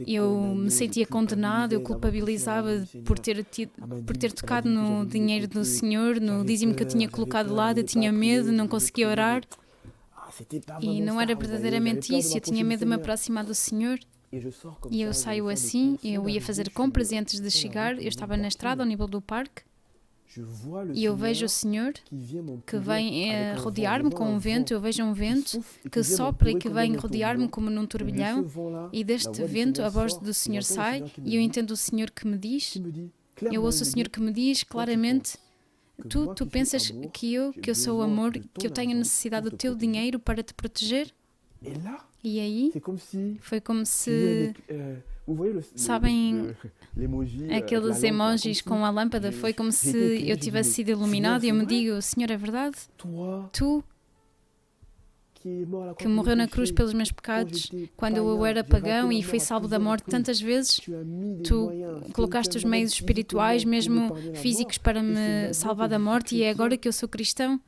eu me sentia condenado, eu culpabilizava por ter tocado no dinheiro do Senhor, no dízimo que eu tinha colocado de lado, eu tinha medo, não conseguia orar, e não era verdadeiramente isso, eu tinha medo de me aproximar do Senhor. E eu saio assim, eu ia fazer compras e antes de chegar, eu estava na estrada ao nível do parque e eu vejo o Senhor que vem rodear-me com um vento, eu vejo um vento que sopra e que vem rodear-me como num turbilhão, e deste vento a voz do Senhor sai e eu entendo o Senhor que me diz, eu ouço o Senhor que me diz claramente: tu pensas que eu sou o amor, que eu tenho necessidade do teu dinheiro para te proteger? E aí, foi como se, sabem, aqueles emojis com a lâmpada, foi como se eu tivesse sido iluminado e eu me digo: Senhor, é verdade? Tu, que morreu na cruz pelos meus pecados, quando eu era pagão e fui salvo da morte tantas vezes, tu colocaste os meios espirituais, mesmo físicos, para me salvar da morte, e é agora que eu sou cristão,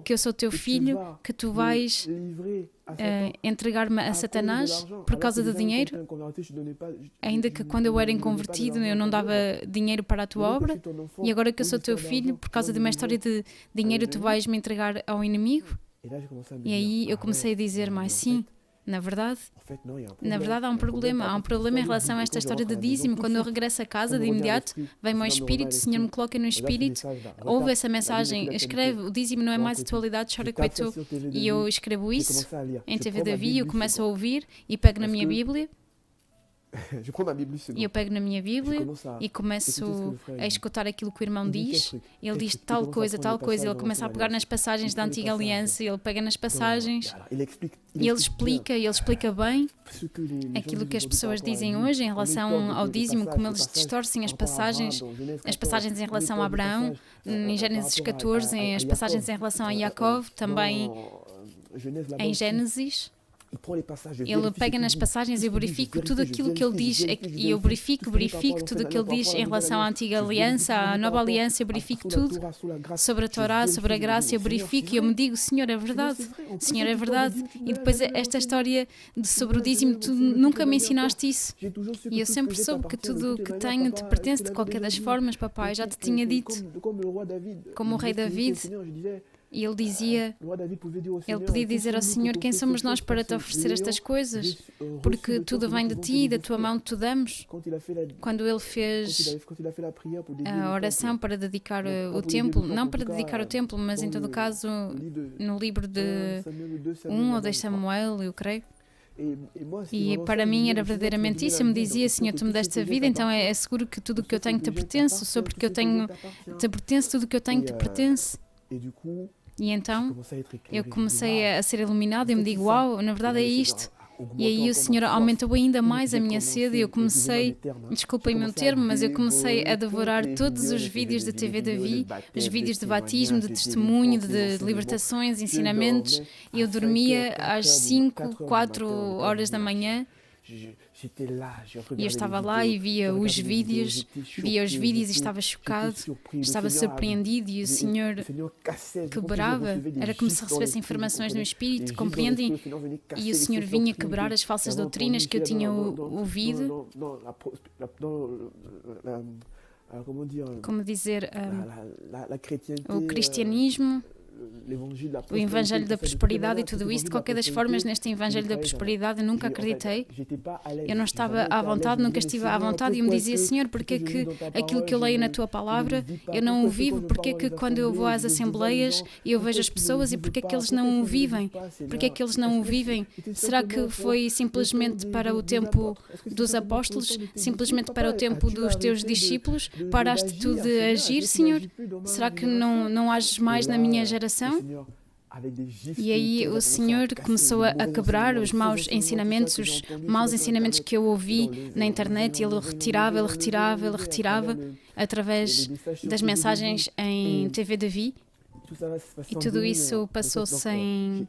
que eu sou teu filho, que tu vais entregar-me a Satanás por causa do dinheiro, ainda que quando eu era convertido eu não dava dinheiro para a tua obra, e agora que eu sou teu filho, por causa de uma história de dinheiro, tu vais me entregar ao inimigo. E aí eu comecei a dizer: mas sim, na verdade há um problema em relação a esta história de dízimo. Quando eu regresso a casa, de imediato vem-me ao Espírito, o Senhor me coloca no Espírito, ouve essa mensagem, escreve: o dízimo não é mais atualidade, chora com tu. E eu escrevo isso em TV Davi, eu começo a ouvir e pego na minha Bíblia. E eu pego na minha Bíblia e começo a escutar aquilo que o irmão diz. Ele diz tal coisa, ele começa a pegar nas passagens da Antiga Aliança, ele pega nas passagens e ele explica bem aquilo que as pessoas dizem hoje em relação ao dízimo, como eles distorcem as passagens em relação a Abraão, em Gênesis 14, as passagens em relação a Jacó, também em Gênesis. Ele pega nas passagens e eu verifico tudo aquilo que ele diz, e eu verifico tudo o que ele diz em relação à Antiga Aliança, à Nova Aliança, eu verifico tudo sobre a Torá, sobre a graça, eu verifico e eu me digo: Senhor, é verdade, e depois esta história sobre o dízimo, tu nunca me ensinaste isso, e eu sempre soube que tudo o que tenho te pertence de qualquer das formas, papai, já te tinha dito, como o rei David. E ele dizia, ele podia dizer ao Senhor: quem somos nós para te oferecer estas coisas? Porque tudo vem de ti e da tua mão te damos. Quando ele fez a oração para dedicar o templo, não para dedicar o templo, mas em todo caso no livro de 1 ou 2 Samuel, eu creio. E para mim era verdadeiramente isso. Eu me dizia: Senhor, tu me deste a vida, então é seguro que tudo o que eu tenho te pertence. Só porque eu tenho te pertence, tudo o que eu tenho te pertence. E então eu comecei a ser iluminado e me digo: uau, na verdade é isto. E aí o Senhor aumentou ainda mais a minha sede e eu comecei, desculpem-me o termo, mas eu comecei a devorar todos os vídeos da TV Davi, os vídeos de batismo, de testemunho, de libertações, ensinamentos, e eu dormia às 5, 4 horas da manhã. E eu estava lá e via os vídeos e estava chocado, estava surpreendido, e o Senhor quebrava, era como se recebesse informações no Espírito, compreendem? E o Senhor vinha quebrar as falsas doutrinas que eu tinha ouvido, como dizer, o cristianismo, o Evangelho da Prosperidade e tudo isso. De qualquer das formas, neste Evangelho da Prosperidade eu nunca acreditei. Eu não estava à vontade, nunca estive à vontade e eu me dizia: Senhor, porque é que aquilo que eu leio na Tua Palavra eu não o vivo? Porque é que quando eu vou às assembleias e eu vejo as pessoas e porque é que eles não o vivem? Porque é que eles não o vivem? Será que foi simplesmente para o tempo dos apóstolos? Simplesmente para o tempo dos Teus discípulos? Paraste Tu de agir, Senhor? Será que não ages mais na minha geração? E aí o Senhor começou a quebrar os maus ensinamentos que eu ouvi na internet, e Ele retirava através das mensagens em TV Davi. E tudo isso passou sem...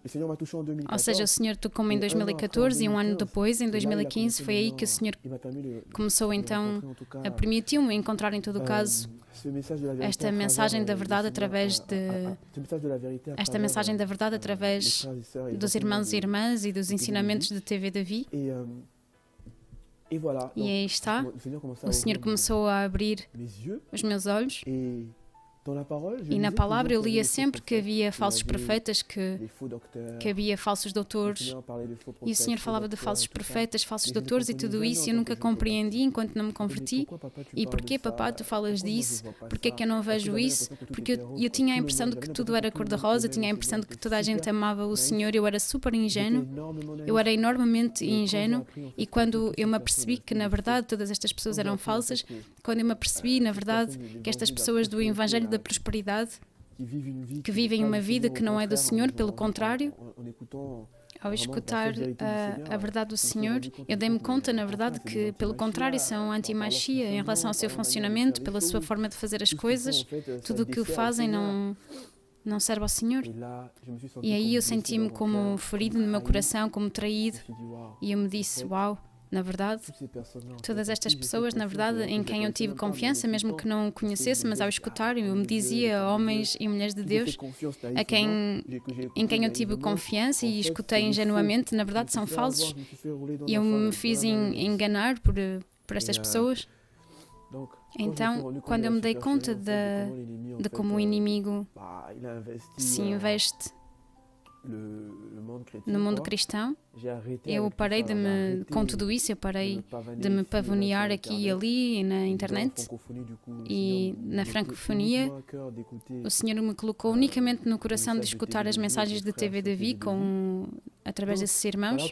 Ou seja, o Senhor tocou-me em 2014 e um ano depois, em 2015, foi aí que o Senhor começou então a permitir-me encontrar, em todo o caso, esta mensagem da verdade através dos irmãos e irmãs e dos ensinamentos de TV Davi. E aí está, o Senhor começou a abrir os meus olhos. E na palavra eu lia sempre que havia falsos profetas, que havia falsos doutores. E o Senhor falava de falsos profetas, falsos doutores e tudo isso. Eu nunca compreendi enquanto não me converti. E porquê, papá, tu falas disso? Porquê que eu não vejo isso? Porque eu tinha a impressão de que tudo era cor-de-rosa, tinha a impressão de que toda a gente amava o Senhor. Eu era super ingênuo, eu era enormemente ingênuo. E quando eu me apercebi que, na verdade, todas estas pessoas eram falsas, quando eu me apercebi, na verdade, que estas pessoas do Evangelho da Prosperidade, que vivem uma vida que não é do Senhor, pelo contrário, ao escutar a verdade do Senhor, eu dei-me conta, na verdade, que, pelo contrário, são anti-machia em relação ao seu funcionamento, pela sua forma de fazer as coisas. Tudo o que fazem não serve ao Senhor. E aí eu senti-me como ferido no meu coração, como traído, e eu me disse: uau, na verdade, todas estas pessoas, na verdade, em quem eu tive confiança, mesmo que não conhecesse, mas ao escutar, eu me dizia, homens e mulheres de Deus, em quem eu tive confiança e escutei ingenuamente, na verdade, são falsos. E eu me fiz enganar por estas pessoas. Então, quando eu me dei conta de como o inimigo se investe no mundo cristão, eu parei com tudo isso, eu parei de me pavonear aqui e ali na internet e na francofonia. O Senhor me colocou unicamente no coração de escutar as mensagens de TV Davi através desses irmãos,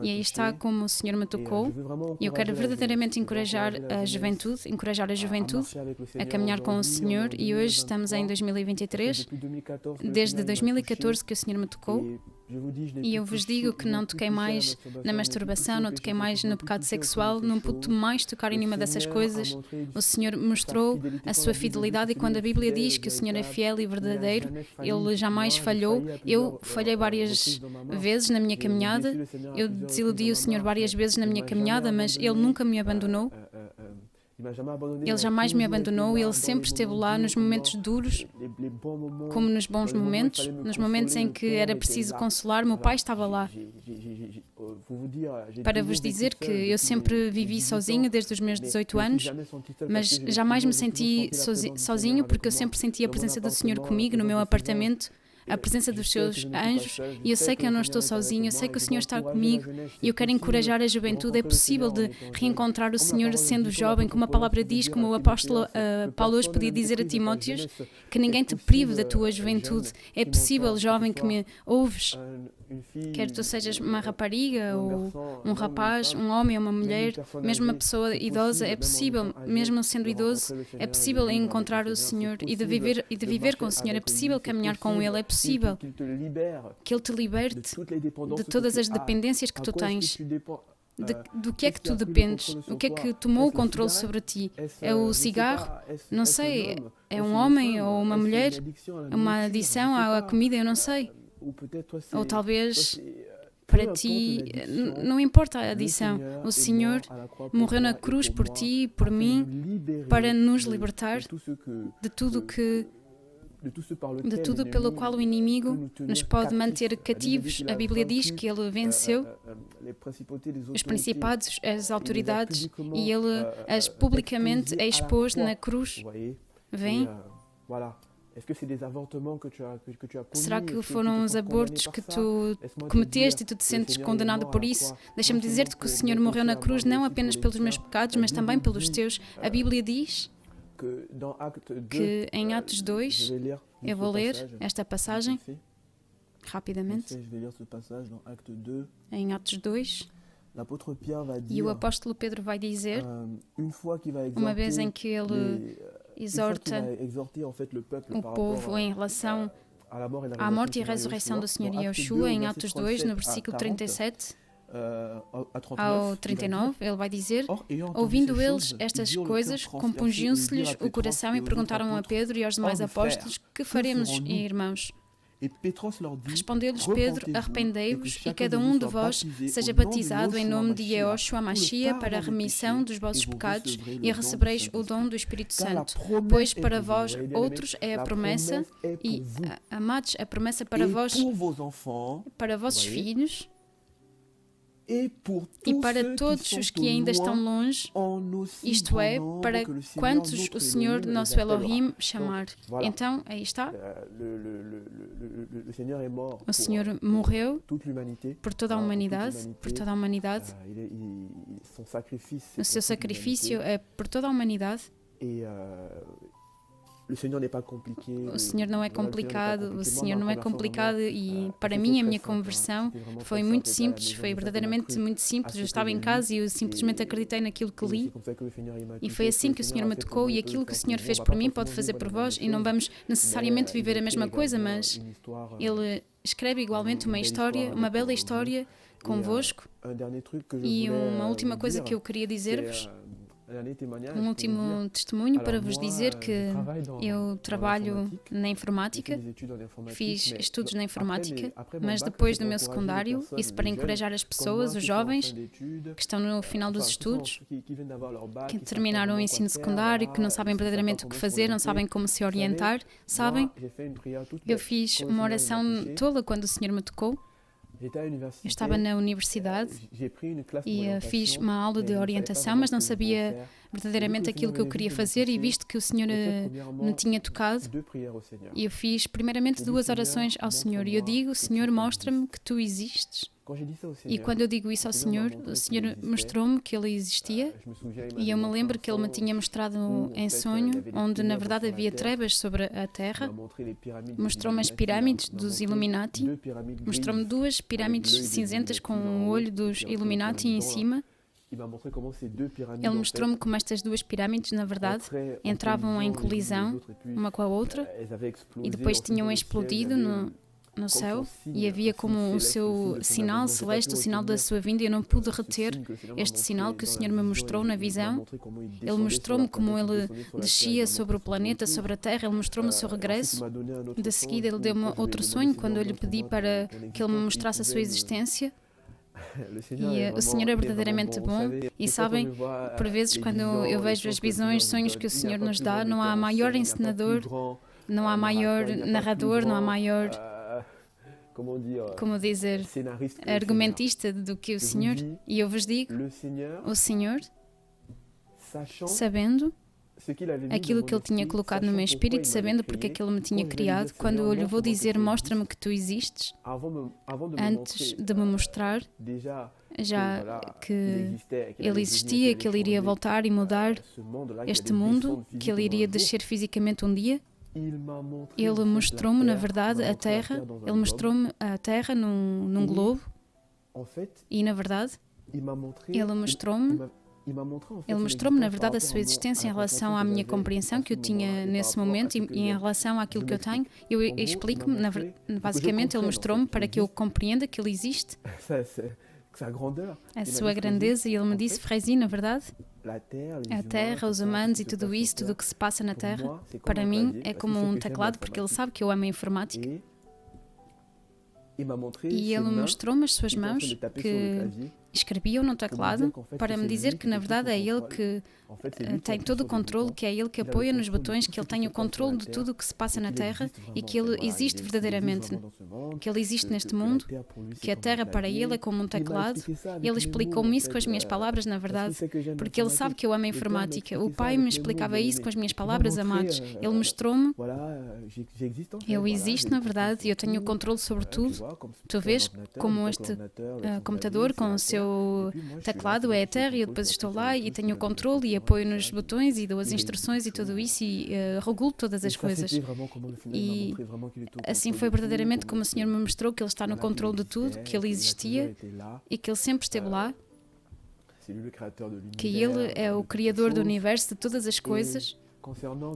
e aí está como o Senhor me tocou. E eu quero verdadeiramente encorajar a juventude a caminhar com o Senhor, e hoje estamos em 2023, desde 2014 que o Senhor me tocou. E eu vos digo que não toquei mais na masturbação, não toquei mais no pecado sexual, não pude mais tocar em nenhuma dessas coisas. O Senhor mostrou a sua fidelidade, e quando a Bíblia diz que o Senhor é fiel e verdadeiro, Ele jamais falhou. Eu falhei várias vezes na minha caminhada, eu desiludi o Senhor várias vezes na minha caminhada, mas Ele nunca me abandonou. Ele jamais me abandonou, Ele sempre esteve lá nos momentos duros, como nos bons momentos, nos momentos em que era preciso consolar, meu Pai estava lá. Para vos dizer que eu sempre vivi sozinho desde os meus 18 anos, mas jamais me senti sozinho, porque eu sempre senti a presença do Senhor comigo no meu apartamento, a presença dos seus anjos, e eu sei que eu não estou sozinho, eu sei que o Senhor está comigo, e eu quero encorajar a juventude. É possível de reencontrar o Senhor sendo jovem, como a palavra diz, como o apóstolo Paulo hoje podia dizer a Timóteos, que ninguém te prive da tua juventude. É possível, jovem que me ouves, quer tu sejas uma rapariga ou um rapaz, um homem ou uma mulher, mesmo uma pessoa idosa, é possível, mesmo sendo idoso, é possível encontrar o Senhor e de viver com o Senhor, é possível caminhar com Ele, é possível que Ele te liberte de todas as dependências que tu tens. Do que é que tu dependes? O que é que tomou o controle sobre ti? É o cigarro? Não sei. É um homem ou uma mulher? É uma adição à comida? Eu não sei. Ou talvez para ti não importa a adição. O Senhor morreu na cruz por ti e por mim para nos libertar de tudo pelo qual o inimigo nos pode manter cativos. A Bíblia diz que ele venceu os principados, as autoridades, e ele as publicamente expôs na cruz. Vem? Será que foram os abortos que tu cometeste e tu te sentes condenado por isso? Deixa-me dizer-te que o Senhor morreu na cruz não apenas pelos meus pecados, mas também pelos teus. A Bíblia diz que em Atos 2, eu vou ler esta passagem rapidamente, em Atos 2, e o apóstolo Pedro vai dizer, uma vez em que ele exorta o povo em relação à morte e ressurreição do Senhor Yeshua, em Atos 2, no versículo 37 ao 39, ele vai dizer: ouvindo eles estas coisas, compungiam-se-lhes o coração e perguntaram a Pedro e aos demais apóstolos: que faremos, irmãos? Respondeu-lhes Pedro: arrependei-vos e cada um de vós seja batizado em nome de Yeshua Mashiach para a remissão dos vossos pecados e recebereis o dom do Espírito Santo. Pois para vós outros é a promessa e, amados, a promessa para vós, para vossos filhos e para todos os que ainda estão longe, isto é, para quantos o Senhor nosso Elohim chamar. Então, aí está. O Senhor morreu por toda a humanidade, O seu sacrifício é por toda a humanidade. O Senhor não é complicado, e para mim a minha conversão foi muito simples, foi verdadeiramente muito simples. Eu estava em casa e eu simplesmente acreditei naquilo que li e foi assim que o Senhor me tocou, e aquilo que o Senhor fez por mim pode fazer por vós, e não vamos necessariamente viver a mesma coisa, mas Ele escreve igualmente uma história, uma bela história convosco. E uma última coisa que eu queria dizer-vos, um último testemunho para vos dizer que eu trabalho na informática, fiz estudos na informática, mas depois do meu secundário, isso para encorajar as pessoas, os jovens que estão no final dos estudos, que terminaram o ensino secundário, que não sabem verdadeiramente o que fazer, não sabem como se orientar, sabem? Eu fiz uma oração tola quando o Senhor me tocou. Eu estava na universidade e fiz uma aula de orientação, mas não sabia verdadeiramente aquilo que eu queria fazer, e visto que o Senhor me tinha tocado, eu fiz primeiramente 2 orações ao Senhor, e eu digo: Senhor, mostra-me que Tu existes. E quando eu digo isso ao Senhor, o Senhor mostrou-me que Ele existia, e eu me lembro que Ele me tinha mostrado em sonho, onde na verdade havia trevas sobre a terra. Mostrou-me as pirâmides dos Illuminati, mostrou-me 2 pirâmides cinzentas com o olho dos Illuminati em cima. Ele mostrou-me como estas 2 pirâmides, na verdade, entravam em colisão uma com a outra e depois tinham explodido no céu, e havia como o seu sinal celeste, o sinal da sua vinda, e eu não pude reter este sinal que o Senhor me mostrou na visão. Ele mostrou-me como Ele descia sobre o planeta, sobre a Terra, Ele mostrou-me o seu regresso. De seguida, Ele deu-me outro sonho, quando eu lhe pedi para que Ele me mostrasse a sua existência. E o Senhor é verdadeiramente bom, e sabem, por vezes quando eu vejo as visões, sonhos que o Senhor nos dá, não há maior encenador, não há maior narrador, não há maior, como dizer, argumentista do que o Senhor. E eu vos digo, o Senhor, sabendo aquilo que Ele tinha colocado no meu espírito, sabendo porque é que Ele me tinha criado, quando eu lhe vou dizer: mostra-me que Tu existes, antes de me mostrar já que Ele existia, que Ele iria voltar e mudar este mundo, que Ele iria descer fisicamente um dia, Ele mostrou-me, na verdade, a Terra. Ele mostrou-me a Terra num globo. E, na verdade, Ele mostrou-me, na verdade, a sua existência em relação à minha compreensão que eu tinha nesse momento e em relação àquilo que eu tenho. Eu explico-me, basicamente, Ele mostrou-me para que eu compreenda que Ele existe, a sua grandeza, e Ele me disse: Frézi, na verdade, a Terra, os humanos e tudo isso, tudo o que se passa na Terra, para mim é como um teclado, porque Ele sabe que eu amo a informática. E Ele mostrou-me as suas mãos, que escreviam no teclado para me dizer que, na verdade, é ele que tem todo o controle, que é ele que apoia nos botões, que ele tem o controle de tudo o que se passa na Terra e que ele existe verdadeiramente, que ele existe neste mundo, que a Terra para ele é como um teclado. Ele explicou-me isso com as minhas palavras, na verdade, porque ele sabe que eu amo a informática. O pai me explicava isso com as minhas palavras, amados. Ele mostrou-me, eu existo, na verdade, e eu tenho o controle sobre tudo. Tu vês como este computador com o seu teclado é a Terra e eu depois estou lá e tenho o controle e apoio nos botões e dou as instruções e tudo isso e regulo todas as coisas. E assim foi verdadeiramente como o Senhor me mostrou que Ele está no controle de tudo, que Ele existia e que Ele sempre esteve lá, que Ele é o Criador do universo, de todas as coisas.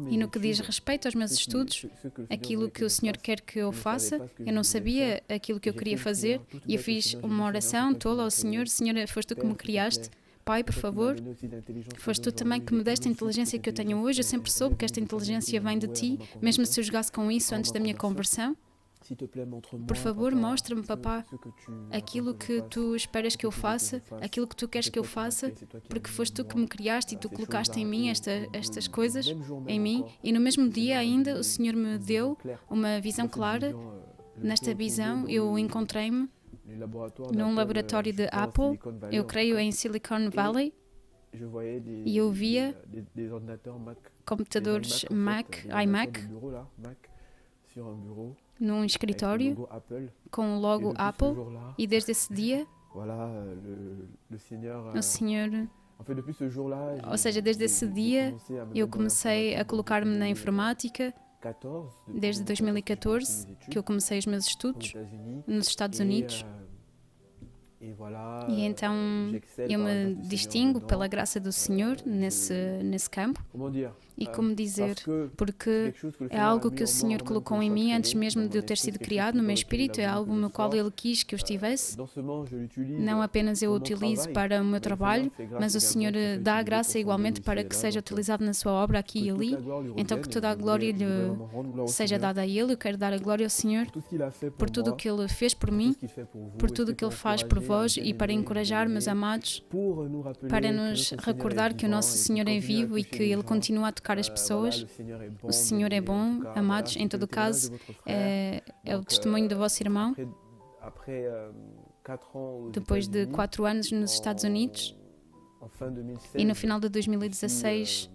E no que diz respeito aos meus estudos, aquilo que o Senhor quer que eu faça, eu não sabia aquilo que eu queria fazer e eu fiz uma oração tola ao Senhor. Senhor, foste tu que me criaste. Pai, por favor, foste tu também que me deste a inteligência que eu tenho hoje. Eu sempre soube que esta inteligência vem de ti, mesmo se eu jogasse com isso antes da minha conversão. Por favor, mostra-me, papá, aquilo que tu esperas que eu faça, aquilo que tu queres que eu faça, porque foste tu que me criaste e tu colocaste em mim estas coisas, em mim. E no mesmo dia ainda o Senhor me deu uma visão clara. Nesta visão eu encontrei-me num laboratório de Apple, eu creio em Silicon Valley, e eu via computadores iMac, num escritório com o logo Apple, e desde esse dia o Senhor, ou seja, desde esse dia eu comecei a colocar-me na informática, desde 2014 que eu comecei os meus estudos nos Estados Unidos. E então eu me distingo pela graça do Senhor nesse campo. E como dizer, porque é algo que o Senhor colocou em mim antes mesmo de eu ter sido criado no meu espírito, é algo no qual Ele quis que eu estivesse. Não apenas eu o utilizo para o meu trabalho, mas o Senhor dá a graça igualmente para que seja utilizado na sua obra aqui e ali. Então que toda a glória lhe seja dada a Ele. Eu quero dar a glória ao Senhor por tudo o que Ele fez por mim, por tudo o que Ele faz por vós e para encorajar, meus amados, para nos recordar que o nosso Senhor é vivo e que Ele continua a tocar as pessoas. O Senhor é bom, amados, em todo caso, é o testemunho do vosso irmão. Depois de 4 anos nos Estados Unidos, e no final de 2016,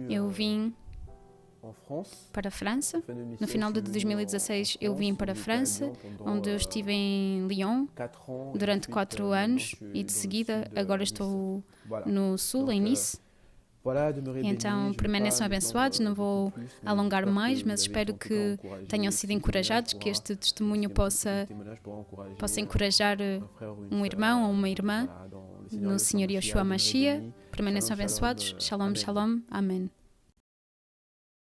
eu vim para a França. No final de 2016 eu vim para a França, onde eu estive em Lyon durante 4 anos e de seguida agora estou no sul, em Nice. Então permaneçam abençoados, não vou alongar mais, mas espero que tenham sido encorajados, que este testemunho possa encorajar um irmão ou uma irmã no Senhor Yeshua Mashiach. Permaneçam abençoados. Shalom, shalom. Amém.